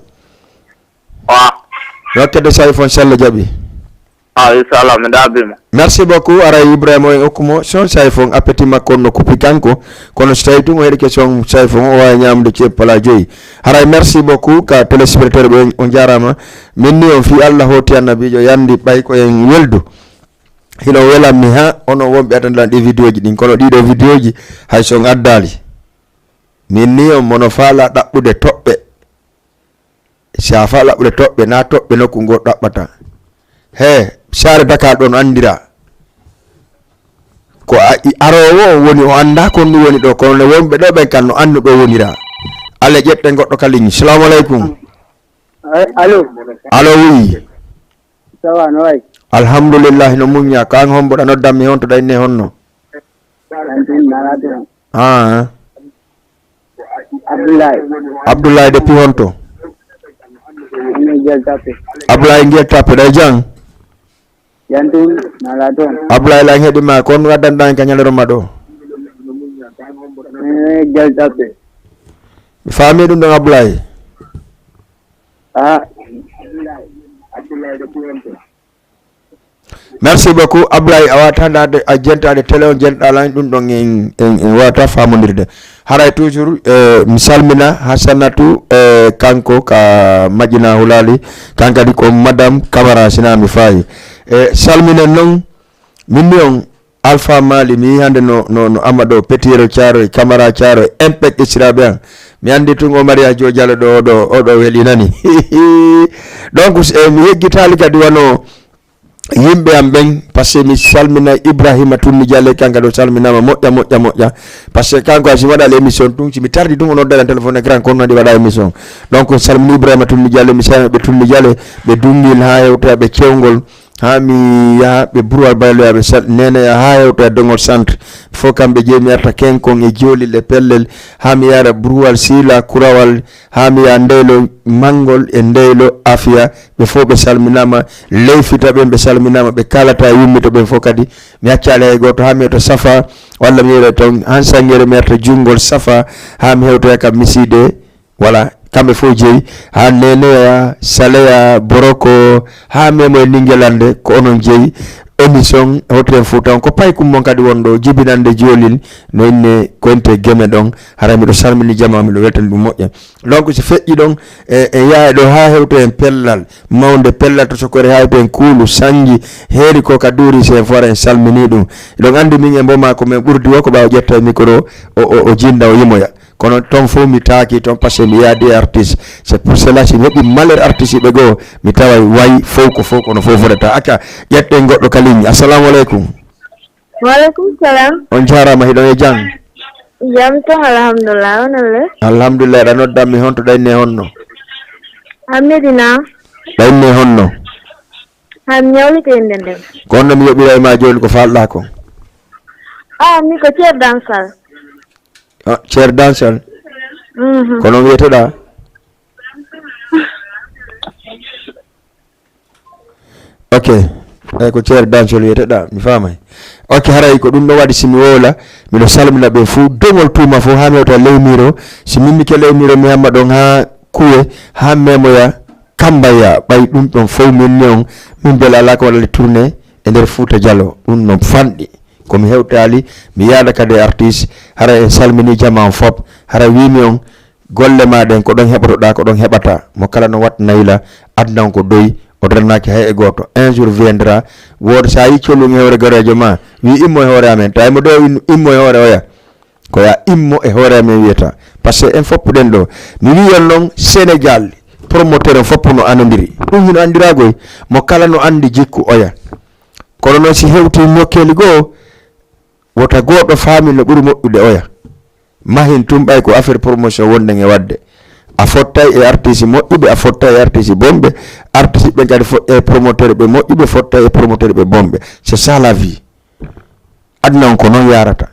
S1: Wakkede Sayfo inchallah jaɓi.
S3: Inshallah mi dabima.
S1: Merci beaucoup ara Ibrahima en okkumo son Sayfo appétit makko no kupi kanko kono so tawi tun o heɗi question Sayfo o wawi ñamde ceppala joyi haray merci beaucoup ka téléspectateur ɓe on jarama min ni on fi Allah hoti annabijo yandi ɓay ko en weldu hino welanmi ha ono wonɓe atanɗan ɗi vidéo ji ɗin kono ɗiɗo vidéo ji hay son addali min ni on mono faala ɗaɓɓude toɓɓe sa fa ɗaɓɓude toɓɓe na toɓɓe nokku ngo ɗaɓɓata he sare Dakar ɗon andira ko arowo woni o anda ko ndu woni ɗo kono ne wonɓe ɗo ɓen kan no andu ɗo wonira alle ƴetten goɗɗo kaliñi. Salamu aleykum. Allo oui.
S6: Sawa no way.
S1: Alhamdulillah no muña ko an homboɗa noddanmi honto ɗayne honno. Abdoulaye depuis honto. Abdoulaye Nguel Tappe ɗay jang.
S6: Yantun nalaton.
S1: Abdoulaye la heɗima kon waddanɗan ka ñaleroma ɗo.
S6: Nguel Tappe.
S1: Mi faami ɗum ɗon Abdoulaye. merci beaucoup Ablaye awatanda a jentade télé on jentɗala ɗum ɗon en wata famodirde haray toujours mi salmina Hassanatu kanko ka majjina hulali kankadi ko madame Camara sina mi fayi salminen noon min on Alpha Mali mi hande no Amadou Petiro Thiaro Camara Thiaro impec isiraɓe an mi andi tungo Maria Jojalo ɗo weli nani donc mi yeggitali kadi wano yimɓe am ɓen par ce que mi salmina Ibrahima Tunni Dialle kanka ɗo salminama moƴƴa par ce que kanko asi waɗal émission tun simi tardi tun o noddala téléphone écran kono waɗi waɗa émission donc salmini Ibrahima Tunni Dialle mi salmina ɓe Tunni Dialle ɓe dungil ha hewta ɓe cewgol ha mi yaha ɓe Bourwal Bayloya ɓe nene ha hewta e dongol centre fo kamɓe jeeyi mi yarta kenkon e joolil e pellel ha mi yara Bourwal Sila Kurawal ha mi yaha Ndeylo Mangol e Ndeylo Afia ɓe fof ɓe salminama leyfita ɓen ɓe salminama ɓe kalata yummito ɓen fof kadi mi haccali hay goto ha mi yewta Safa walla mi yewta toon han sangere mi yarta junngol Safa ha mi hewtoya kam miside voilà kamɓe fof jeeyi ha Neneya Saleya Boroko ha memo e Linguelande ko onon jeeyi émission hoten Fouta ko pay kummon kadi wonɗo jibinande joolil no inne konte geme ɗon hara miɗo salmini jama miɗo weltani ɗum moƴƴa donc so feƴƴi ɗon e yaha ɗo ha hewto en pellal mawde pellal to sokore ha en kuulu sanji heeri ko ka duuri sen fora en salmini ɗum ɗon andi min e mboma ko min ɓurdi wo ko ɓawa ƴetta micro o jinda o yimoya kono ton fof mi taaki ton par ce que mi yaadi artiste c'est pour cela si mi heɓi malheur artiste ɓe goo mi tawa wayi fof ko fof kono fof fotata acca ƴetten goɗɗo ka ligne assalamu aleykum
S7: waaleykum salam
S1: on jarama hiɗon e jang
S7: jam tan alhamdulillah onalle
S1: alhamdulillah ɗa noddanmi honto ɗayne honno
S7: ha Medina
S1: ɗayne honno
S7: ha mi ñawlite nden
S1: ko honno mi yoɓira e ma joni ko falɗa ko
S7: mi ko ceer dansal
S1: ceer dansal ko noon wiyeteɗa ok eyi ko ceer dansol wiyeteɗa mi famay ok haray ko ɗum ɗo waɗi simi wola miɗo salmina ɓe fou dogol tuma fof ha mi hewta leymiro si mimmike leymiro mi hamma ɗon ha kuwe ha memoya Kambaya ɓay ɗum ɗon fof minni on min beela ala ko waɗale tourné e nder Fouta Diallo ɗum no fanɗi komi hewtali mi yaada kadi artiste hara en salmini jama on fop hara wimi on golle maɗen ko ɗon heɓatoɗa ko ɗon heɓata mo kala no wat nayla adna on ko doyi o dannaki hay e goto un jour viendra woto sa yi collugi hewre garejo ma wi immo e hoore amen tawi mo ɗo immo e hoore oya ko ya immo e hoore amen wiyata par ce que en foppuɗen ɗo mi wiyan noon Sénégal promoteur en foppu no anodiri ɗum hino andiragoy mo kala no andi jikku oya kono noon si hewti nokkeli goo wota goɗɗo faami no ɓuri moƴƴude oya mahin tum ɓay ko affaire promotion wonden e wadde a fottay e artiste moƴƴuɓe a fottay e artiste bomɓe artiste ɓe kadi e promoteur ɓe moƴƴuɓe fottay e promoteur ɓe bomɓe c'est ça la vie adna on ko noon yarata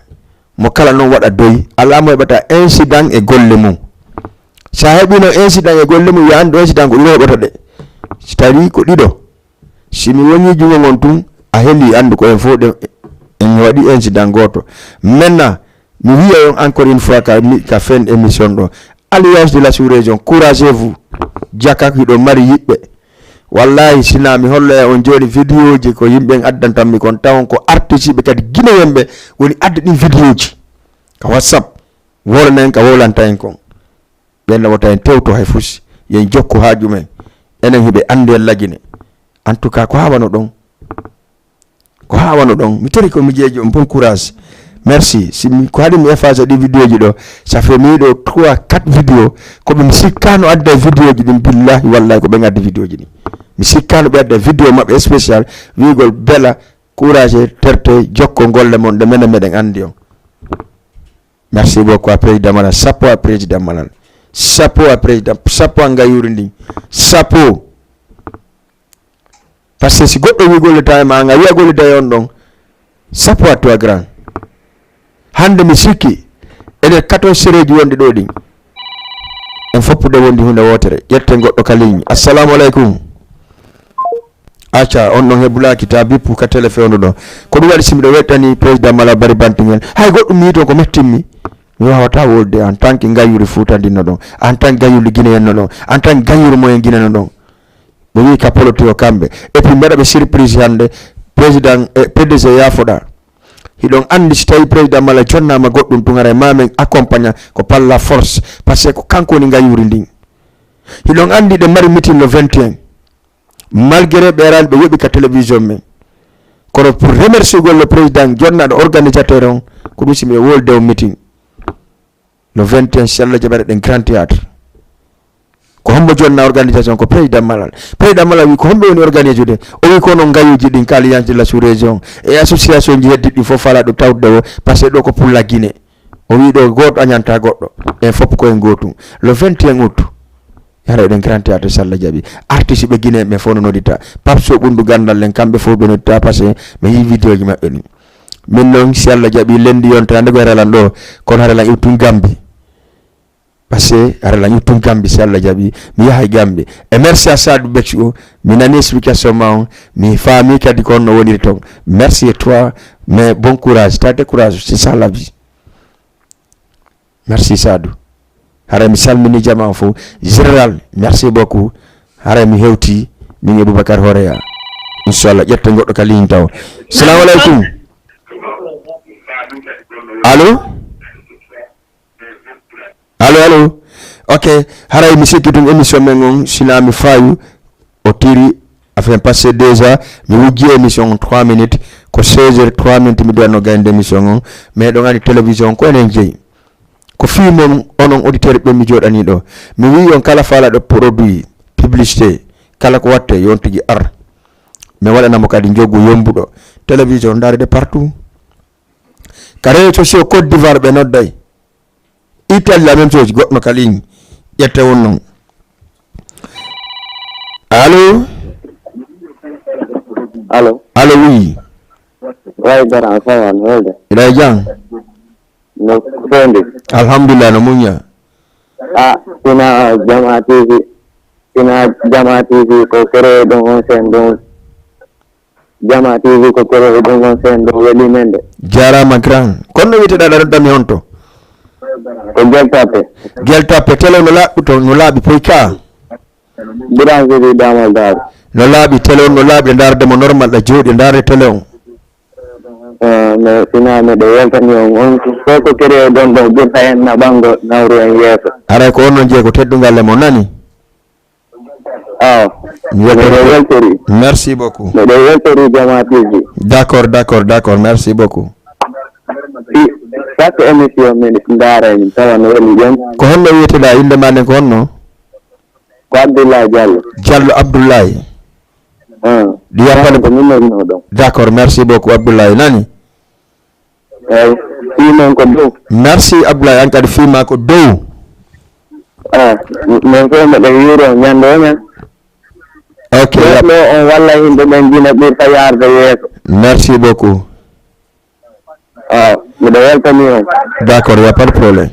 S1: mo kala noon waɗa doyi ala mo heɓata incident e golle mum sa heɓino incident e golle mum wiya andi incident ko ɗiɗo heɓata ɗe si tawi ko ɗiɗo simi woni jungo ngon tun a heeli andu ko en fof ɗe en waɗi incident goto maintenant mi wiya on encore une fois ka fin émission ɗo alliance de la sous-région couragez-vous jaka hiɗo mari yiɓɓe wallahi sina mi hollo e on joni vidéo ji ko yimɓe addantanmi kon tawon ko artiste ɓe kadi guinéen ɓe woni adda ɗin vidéo ji ka WhatsApp wolana en ka wolanta en kon ɓenne wota en tewto hay fusi yen jokku haaju men enen hiɓe andi en lagine en tout cas ko hawano ɗon mi tori ko mi jeeji on bon courage merci si ko haɗi mi efface ɗi vidéo ji ɗo ça fait mi ɗo 3-4 vidéo koɓe mi sikkano adda vidéo ji ɗin billahi wallahi ko ɓe gaddi vidéo ji ɗi mi sikkano ɓe adda vidéo maɓɓe spécial wigol bela courage terte jokko golle mon ɗe menen meɗen andi on merci beaucoup à président Malal chapeau à président Malal chapeau à président chapeau a ngayuri ndin chapeau par ce que si goɗɗo wi golleta e ma nga wiya golleta e on ɗon chapeau à toi grand hande mi sikki ene 14 séréji wonde ɗo ɗin en foppude wondi hunde wotere ƴetten goɗɗo ka ligne assalamu aleykum acca on ɗon heɓulaki ta bippu ka téléphone ɗo ko ɗum waɗi simiɗo wettani président Malal Bari Bantingel hay goɗɗum mi ton ko mettinmi mi wawata wolde en tant que gayuri futandinno ɗon en tant que gayuri guinéenno ɗon en tant que gayuri moyen guineno ɗon ɓe wi ka politique o kamɓe et puis mbeɗa ɓe surprise hande président PDG yafoɗa hiɗon andi so tawi président mala jonnama goɗɗum tugara mamen accompagna ko par la force par ce que ko kanko woni gayuri ndin hiɗon andi ɗe mari meeting le 21 malgré ɓe arani ɓe yoɓi ka télévision men kono pour remercier gol le président jonnaɗo organisateur on ko ɗum simi wolde o meeting le 21 si Allah jaɓare ɗen grand théâtre ko hombo jonna organisation ko président malal wi ko hombe woni organiser de o wi ko non gayuji ɗin ka alliance de la sous région et association ji heddi ɗi fof fala ɗo tawde o par ce que ɗo ko pour la Guinée o wi ɗo goto añanta goɗɗo en fof koye gotum le 21 août yara ɗen grand théâtre si Allah jaɓi artiste ɓe Guinée ɓe fof no noddita Papso ɓundu gandal en kamɓe fof ɓe noddita par ce que mi yi vidéo ji maɓɓe ni min noon si Allah jaɓi lendi yontande ko relan ɗo kono harelan iwtun Gambi parce que harelan iwtun Gambi si Allah jaɓi mi yahay Gambi et merci à Sadou Becci o mi nani explication ma on mi faami kadi ko no woniri ton merci et toi mais bon courage ta décourage c'est ça la vie merci Sadou hara mi salmini jama fo général merci beaucoup hara mi hewti min Boubacar Horeya inchallah ƴetta goɗɗo ka ligne taw assalamu aleykum allo ok haray mi sikki ɗum émission men on sina mi fayu o tiri afin passé déjà mi wujji émission 3 minutes ko 16h 3 minutes mi duwanno gaynde émission on mais ɗo gandi télévision ko enen jeeyi ko fi mon onon auditeur ɓe mi joɗani ɗo mi wi on kala fala ɗo produit publicité kala ko watte yon tigi ar mi waɗanamo kadi joggu yombuɗo télévision darede partout ka réseaux sociaux Côte d'Ivoire ɓe nodday Italie la même chose goɗɗo ka ligne ƴette won noon allo oui
S6: Waydara fawan holde
S1: iɗa jang
S6: no fonde
S1: alhamdulillah no muña
S6: sina Jama TV ko kere ɗum on sen ɗum Jama TV ko kere ɗum on sen ɗum weeli men de
S1: jarama grand kono no wiyteɗa ɗa roddami on to
S6: ko Gueltape
S1: télé no laaɓi to no laaɓi poyka
S6: Boulangerie Damal Daaro
S1: no laaɓi télé on no laaɓi ndardemo normal ɗa jooɗi ndarde télé on
S6: mais sina miɗo weltani on fof ko kere ɗon ɗo ɓurta hen na ɓango nawru en yeeso
S1: aray ko on noon jeey ko teddungal mo nani
S6: miɗo weltori
S1: merci beaucoup
S6: miɗo weltori Jama TV
S1: d'accord merci beaucoup
S6: chaque émission min ndaarani tawa no woni jon
S1: ko honno wiyeteɗa inde ma nden ko honno
S6: ko Abdoulaye
S1: Diallo Abdoulaye ɗi yappane
S6: ko min nodno ɗon
S1: d'accord merci beaucoup Abdoulaye nani
S6: eyyi fimen ko dow
S1: merci Abdoulaye an kadi fima ko dow
S6: min fof mbiɗo yiro ñande men
S1: ok
S6: ɗo on walla yimɓe ɓen jina ɓurta yarde yeeso
S1: merci beaucoup
S6: miɗo weltani on
S1: d'accord y a pas de problème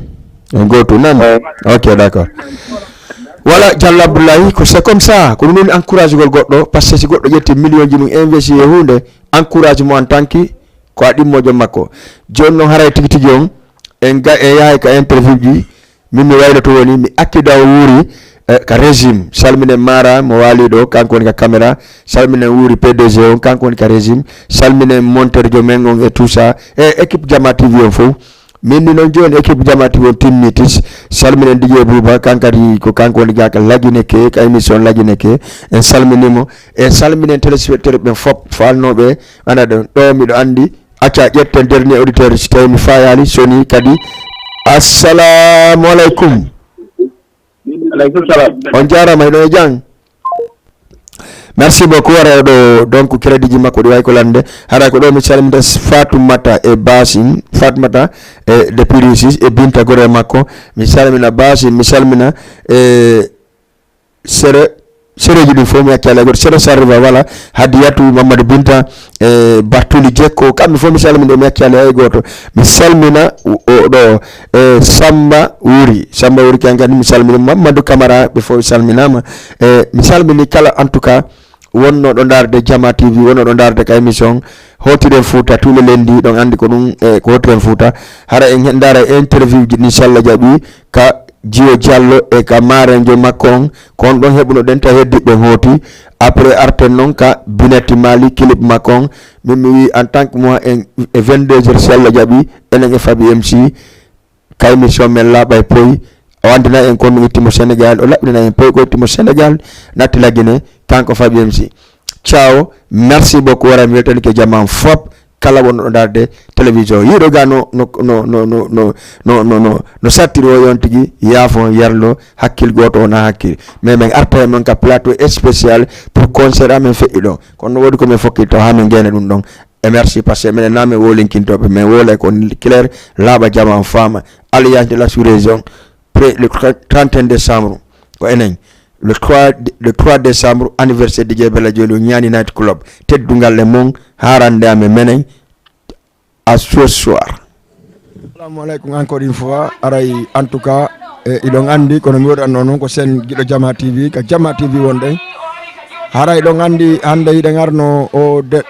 S1: on go to nani ok d'accord voilà Diallo Abdoulaye ko c'est comme ça ko ɗum woni encourage gol goɗɗo par ce que si goɗɗo ƴetti million ji mum investi e hunde encourage mo en tant que ko a ɗimmojo makko joni noon haray tigi tigi on en yahay ka interview ji min mi wayno to woni mi akkida o wuuri ka régime salminen Mara mo waali ɗo kanko woni ka caméra salminen wuuri PDG on kanko woni ka régime salminen monteur jo men on et tout ça e équipe Jama TV on fof min ni noon joni équipe Jama TV on timmitis salminen Didier Bouba kankadi ko kanko woni gaka lagineke ka émission lagineke en salminimo e salminen téléspectateur ɓen fop falnoɓe ana ɗon ɗo miɗo andi acca ƴetten dernier auditeur si tawi mi fayali soni kadi assalamu aleykum on jarama ɗo e jang merci beaucoup ara ɗo donc crédit ji makko ɗi way ko lande hara ko ɗo mi salmita Fatoumata e Basin Fatoumata e depuis Russie e Binta gore makko mi salmina Basin mi salmina sereji ɗum fof mi accale goto sere sarriva voilà Hadiyatu Mamadou Binta e Bartoli Jekko kamɓe fof mi salmina mi accale hay goto mi salmina oɗo Samba Wuri kankadi mi salmina Mamadou Camara ɓe fof salminama mi salmini kala en tout cas wonno ɗo darde Jama TV wonno ɗo darde ka émission hotiren Fouta tous les lundi ɗon andi ko ɗum ko hotiren Fouta hara en dara interview ji inchallah jaɓi ka Jio Diallo e ka marenjo makon kon don hebuno den ta heddibe hoti après arten non ka binati mali clip makon mi en tant que moi en 22h sella jabi enen e Fabi MC kay mission men la bay poy wandina en kon timo Sénégal o labdina en poy ko timo Sénégal natti la Guinée kanko Fabi MC. Ciao, merci beaucoup wara mi weltani ke jamam fop kala won darde télévision yido ga no satiro yon tigi yafo yarlo hakkil goto na hakkil mais men arta men ka plateau spécial pour concert amen fe idon kono wodi ko men fokki to ha men gene dum don et merci parce que men name wolinkintobe men wole ko clair laba jama fama alliance de la sous-région le 31 décembre ko enen le 3 décembre anniversaire de Bella Jolio Nyani Night Club teddungal le mon harande ame menen à ce soir. Assalamu alaikum encore une fois aray en tout cas idon andi kono mi wodan non ko sen gido Jama TV ka Jama TV wonde haray idon andi hande ide ngarno o de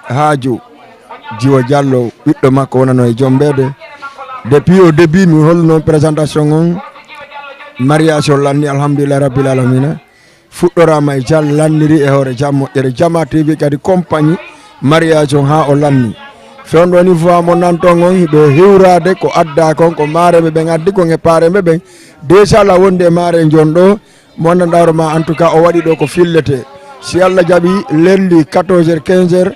S1: haaju Jiwo Diallo biddo makko wonano e jombede depuis au début mi holno présentation on mariage lanni alhamdulillah rabbil alamin fuddorama e jall lanniri e hore jammo e Jama TV kadi compagnie mariage ha o lanni fondo ni fois mo nanton on be hiwrade ko adda kon ko marebe be addi ko e parebe be déjà la wonde mare jondo mo nandaro ma en tout cas o wadi do ko fillete si Allah jabi lendi 14h 15h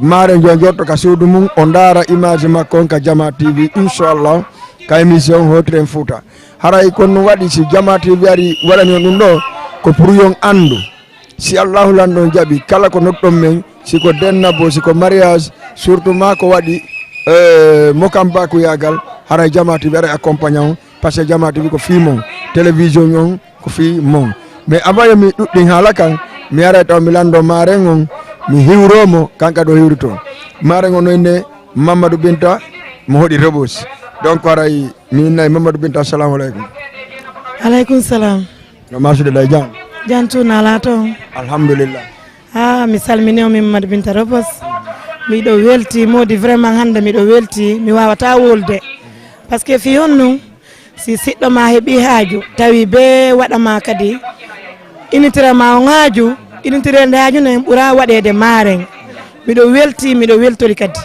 S1: mare jonjorto ka suudu mum o ndara image makko ka Jama TV inshallah ka émission Hotren Fouta haray kon wadi si Jama TV ari walani dum do ko pour yon andu si Allah lando jabi kala ko noddom men si ko dennabo si ko mariage surtout ma ko wadi mokamba ko yagal haray Jama TV ari accompagnant parce que Jama TV ko fi mon télévision yon ko fi mon mais avant mi duddin halakan mi ara taw mi lando mare ngon mi hiwromo kanka do hiwrito mare ngon ne Mamadou Binta mo hodi Rebos donc waray mi nay Mamadou Binta assalamu alaikum.
S8: Alaikum salam.
S1: No marsude day jam.
S8: Jantu na lato.
S1: Alhamdulillah.
S8: Mi salmini o mi Mamadou Binta Rebos. Mi do welti modi vraiment hande mi do welti mi wawata wolde. Parce que fi honnu si siddo ma hebi haaju tawi be wada ma kadi initira ma ngaaju initire ndaaju ne bura wadede maren mi do weltori kadi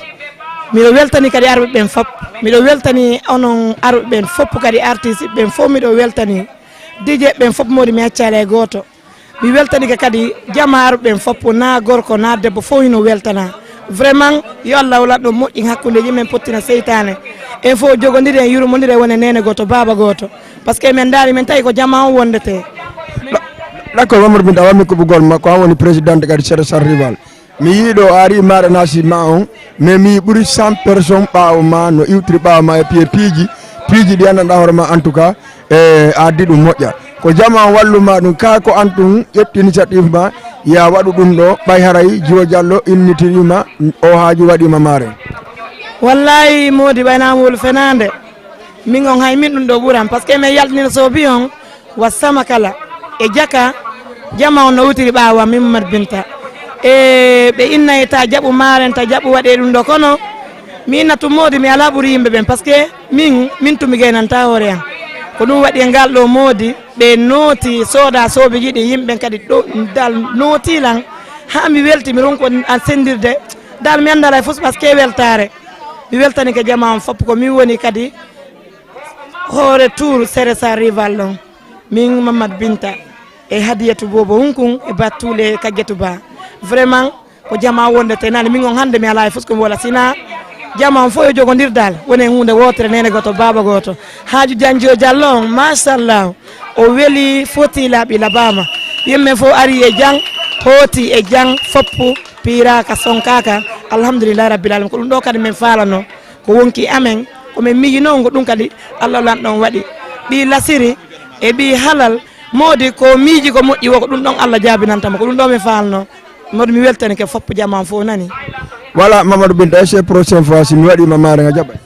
S8: mi do weltani kadi arbe ben fop mi do weltani onon arbe ben fop kadi artiste ben fop mi do weltani DJ ben fop modi mi accale goto mi weltani kadi Jama arbe ben fop na gorko na debbo fo hino weltana vraiment yo Allah wala do moƴƴi hakkunde yimen pottina seytane en fo jogondire en yurmondire wona nene goto baba goto parce que men daari men tawi ko Jama on wondete.
S1: D'accord Mamadou Binta wami ko bugol makko an woni présidente kadi Sere Sar Rival mi yiido ari mare nasi ma on mais mi buri 100 personnes ɓaawo ma no iwtiri ɓaawo ma e piiji ɗi anndanɗa hoore ma en tout cas addi ɗum moƴƴa ko Jama walluma ɗum ka ko antum ƴetti initiative ma ya waɗu ɗum ɗo ɓay haray Jiwo Diallo innitirima o haaju waɗima mare.
S8: Wallahi modi ɓaynama wol fenande min on hay min ɗum ɗo ɓuuram par ce que min yaltinino sobi on wassama kala e jaka Jama on no wutiri ɓaawa min Mamadou Binta e ɓe inna ta jaɓu maren ta jaɓu waɗe ɗum ɗo kono mi inna tum modi mi ala ɓuuri yimɓe ɓen par ce que min tumi gaynanta hoore am ko ɗum waɗi e ngal ɗo modi ɓe nooti sooda soobe jiɗi yimɓe kadi ɗo dal nootilan ha mi welti mi ronko a sendirde dal mi andala e fos par ce que weltare mi weltani ko Jama on fop ko min woni kadi hoore tour Sere Sar Rival ɗon min Mamadou Binta e Hadiyatu Bobo hunkun e battule Kaggetu Ba vraiment ko Jama wonde tenani min on hande mi ala e fusko wala sina Jama on fo yo jogondirdal woni hunde wotere nene goto baba goto haaju Janjio Diallo on machallah o weli foti laaɓi labama yimɓe fo ari e jang hoti e jang foppu piraka sonkaka alhamdulillah rabbil alamin ko ɗum ɗo kadi min falano ko wonki amen komin miyino ko ɗum kadi Allah lan ɗon waɗi ɓi lasiri e ɓi halal modi ko miiji ko moƴƴi wo ko ɗum ɗon Allah jaabinantama ko ɗum ɗo mi falno modi mi weltani ke foppo Jama fo nani.
S1: Voilà Mamadou Binta c'est prochaine fois si mi waɗima mare nga jaɓay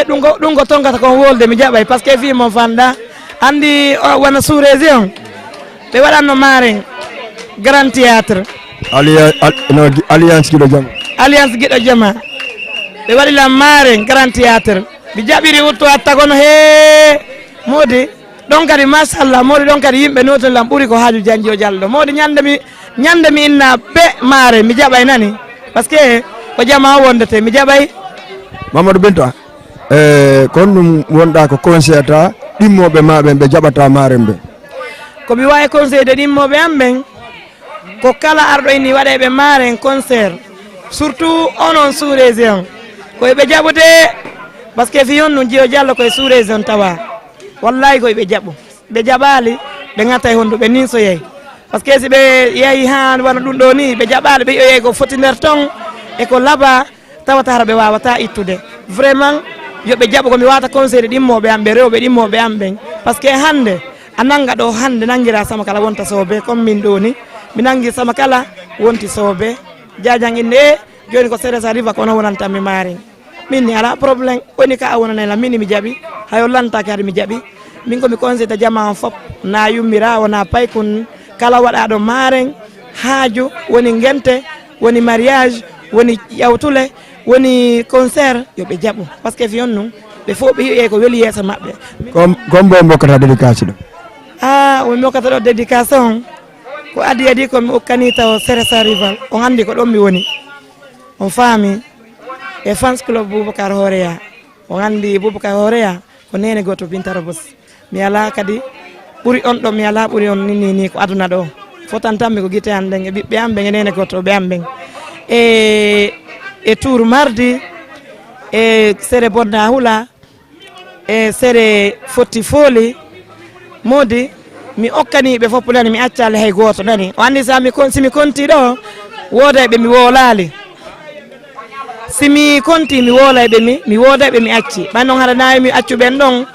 S8: ɗum ko tongata kon wolde mi jaɓay par ce que fi mon fanda andi wona sous région ɓe waɗanno mare grand théâtre alliance Guiɗo Jama ɓe waɗilam mare grand théâtre mi jaɓiri wutto atta kono he modi don kadi machallah modi don kadi yimɓe notolam ɓuuri ko haaju Janjo Diallo modi ñande mi inna be maare mi jaɓay nani par ce que ko jama wondete mi jaɓay
S1: Mamadou Binta kon ɗum wonɗa ko conseil ta ɗimmoɓe maɓe ɓe jaɓata maren ɓe
S8: komi wawi conseil de ɗimmoɓe am ɓen ko kala arɗo ini waɗeɓe maren concert surtout onon sous région koyeɓe jaɓude par ce que fi on no Jiyo Diallo koye sous région tawa wallahi koyeɓe jaɓu ɓe jaɓali ɓe gatta e hondu ɓe nin so yeey par ce que si ɓe yeehi ha wona ɗum ɗo ni ɓe jaɓali ɓe yoyey ko foti nder ton e ko laaɓa tawata ɓe wawata ittude vraiment yoɓe jaɓu komi wata conseil ɗimmoɓe am ɓe rewɓe ɗimmoɓe am ɓen par ce que hande a nanga ɗo hande nanguira sama kala wonta soobe comme min ɗo ni mi nangi sama kala wonti soobe jajan inde joni ko Séré Riva kono wonantanmi maari min ni ala probléme woni ka a wonanayla min mi jaɓi hayo lantake hade mi jaɓi min komi conseil ta jama on fop na yummira wona paykun kala waɗaɗo maren haaju woni gente woni mariage woni yawtule woni concert yoɓe jaɓu par ce que fiyon num ɓe fof ɓe hiye ko weeli yeeso maɓɓe
S1: comme bo mokkata dédicace ɗo
S8: omi mokkata ɗo dédication ko adi komi okkani taw Séré Rival on andi ko ɗon mi woni on faami e fans club Boubacar Horeya on andi Boubacar Horeya ko nene goto Binta Robos mi ala kadi ɓuuri on ɗo mi ala ɓuuri on ni ko aduna ɗo fotantanmi ko guite an ɗen e ɓiɓɓe am ɓen e nene goto ɓe am ɓen e tour mardi e Séré Bonna Hula e Séré Fotti Foli modi mi okkaniɓe fof nani mi accali hay goto nani o andi simi konti ɗo woodayɓe mi woolali simi konti mi woolayɓe mi woodayɓe mi acci ɓay noon haɗa nawi mi accuɓen ɗon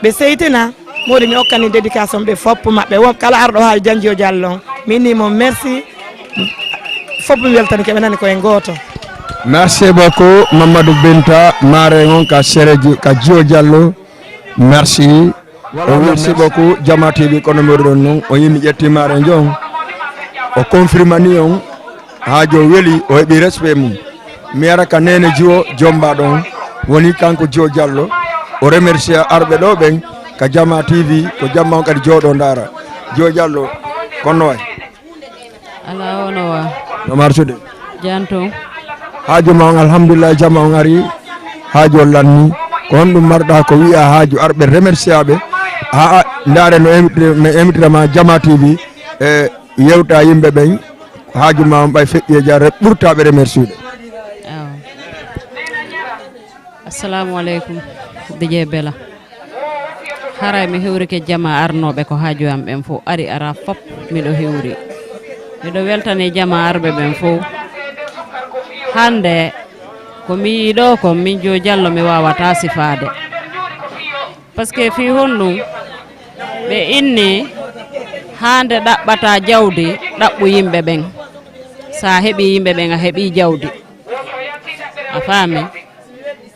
S8: ɓe seytina modi mi okkani dédication ɓe fopp maɓɓe won kala arɗo ha Janjo Diallo mi innimo merci fopp mi weltani keɓe nani koye goto
S1: merci beaucoup Mamadou Binta mare on ka Jiyo Diallo merci merci beaucoup Jama TV kono mbiɗon noon o yimi ƴetti mare jon o confirmani on haajo weeli o heɓi respect mum mi ara ka nene Jiyo jomba ɗon woni kanko Jiyo Diallo o remercie arɓe ɗo ɓen ka Jama TV ko jamma on kadi jooɗo ndara Jiyo Diallo konno way
S9: ala ono wa
S1: no marsude
S9: janto
S1: haajo ma on alhamdulillah jamma on ari haajo lanni ko honɗum marɗa ko wiya haaju arɓe remerciaɓe ha ndaare no émitirama Jama TV e yewta yimɓe ɓen haaju ma on ɓay feƴƴi e jarre ɓurtaɓe remerciude
S9: assalamu aleykum DJ Bella haray mi hewrike Jama arnoɓe ko haaju am ɓen fof ari ara fop miɗo hewri miɗo weltani Jama arɓe ɓen fof hande ko mi yiɗo ko min Jiyo Diallo mi wawata sifade par ce que fi honɗum ɓe inni hande ɗaɓɓata jawdi ɗaɓɓu yimɓe ɓen sa heeɓi yimɓe ɓen a heeɓi jawdi a faami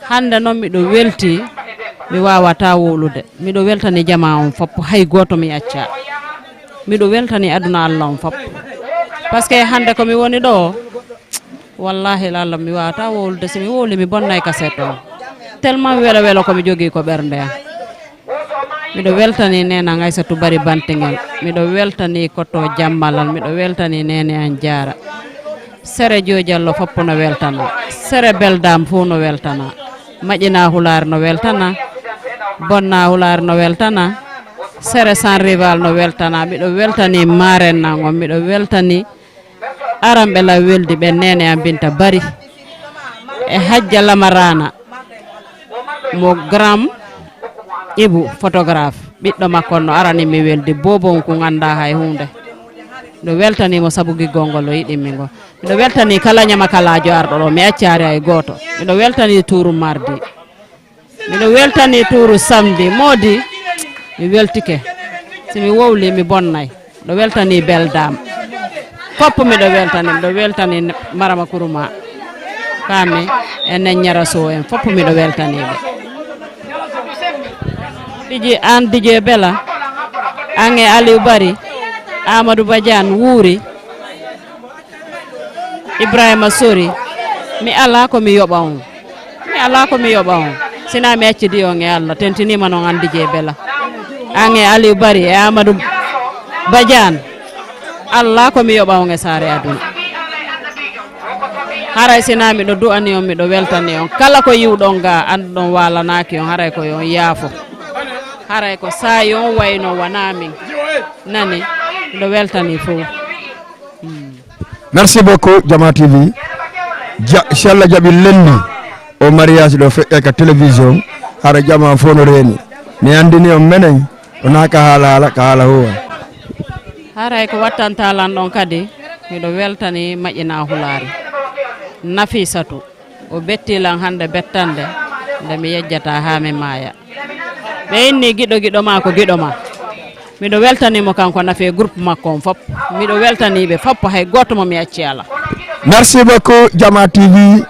S9: hande noon miɗo welti mi wawata wolude miɗo weltani Jama on fop hay goto mi acca miɗo weltani aduna Allah on fop par ce que hande komi woni ɗo wallahi Allah mi wawata wolude somi woli mi bonnay kaset o tellement welo komi jogui ko ɓernde am miɗo weltani nena Aissatou Bari Bantingel miɗo weltani Koto Jammalal miɗo weltani nene an Diara Séré Jiyo Diallo fop no weltana Séré Beldam fu no weltana Maƴina Hular no weltana Bonna Hular no weltana Séré Rival no weltana miɗo weltani Maren Nango miɗo weltani aramɓe la weldi ɓe nene am Binta Bari e Hajja Lamarana mo gram Ibu photographe ɓiɗɗo makko no arani mi weldi bobon ko ganda hay hunde miɗo weltanimo sabu giggolngol o yiɗimi ngo miɗo weltani kala ñama kalajo arɗo ɗo mi accari hay goto miɗo weltani touru mardi miɗo weltani touru samedi modi mi weltike somi wowli mi bonnay miɗo weltani Beldam fop miɗo weltani Marama Kuruma kami e Neññara Sow en fop miɗo weltaniɓe DJ Bella an e Aliou Bari Amadou Badiane Wuuri Ibrahima Sori mi ala ko mi yoɓa on sina mi accidi on e Allah tentinima noon an DJ Bella ange Aliou Bari e Amadou Badiane Allah ko mi yoɓa on e saare aduna haray sina miɗo du'ani on miɗo weltani on kala ko yiwɗon ga anduɗon walanaki on haray ko yon yaafo haray ko sa yon wayno wona min nani miɗo weltani fof
S1: merci beaucoup Jama TV inchallah jaɓi lenni o mariage ɗo feƴƴa ka télévision hara jama fof no reeni mi andini on menen wona ka haala ka haala huwa
S9: haray ko wattantalan ɗon kadi miɗo weltani maƴƴina hulaari Nafisatu o bettilan hande bettande nde mi yejjata ha mi maaya ɓe inni giɗo ma ko giɗo ma miɗo weltanimo kanko nafe groupe makko on fop miɗo weltaniɓe foppo hay goto mo mi acci ala
S1: merci beaucoup Jama TV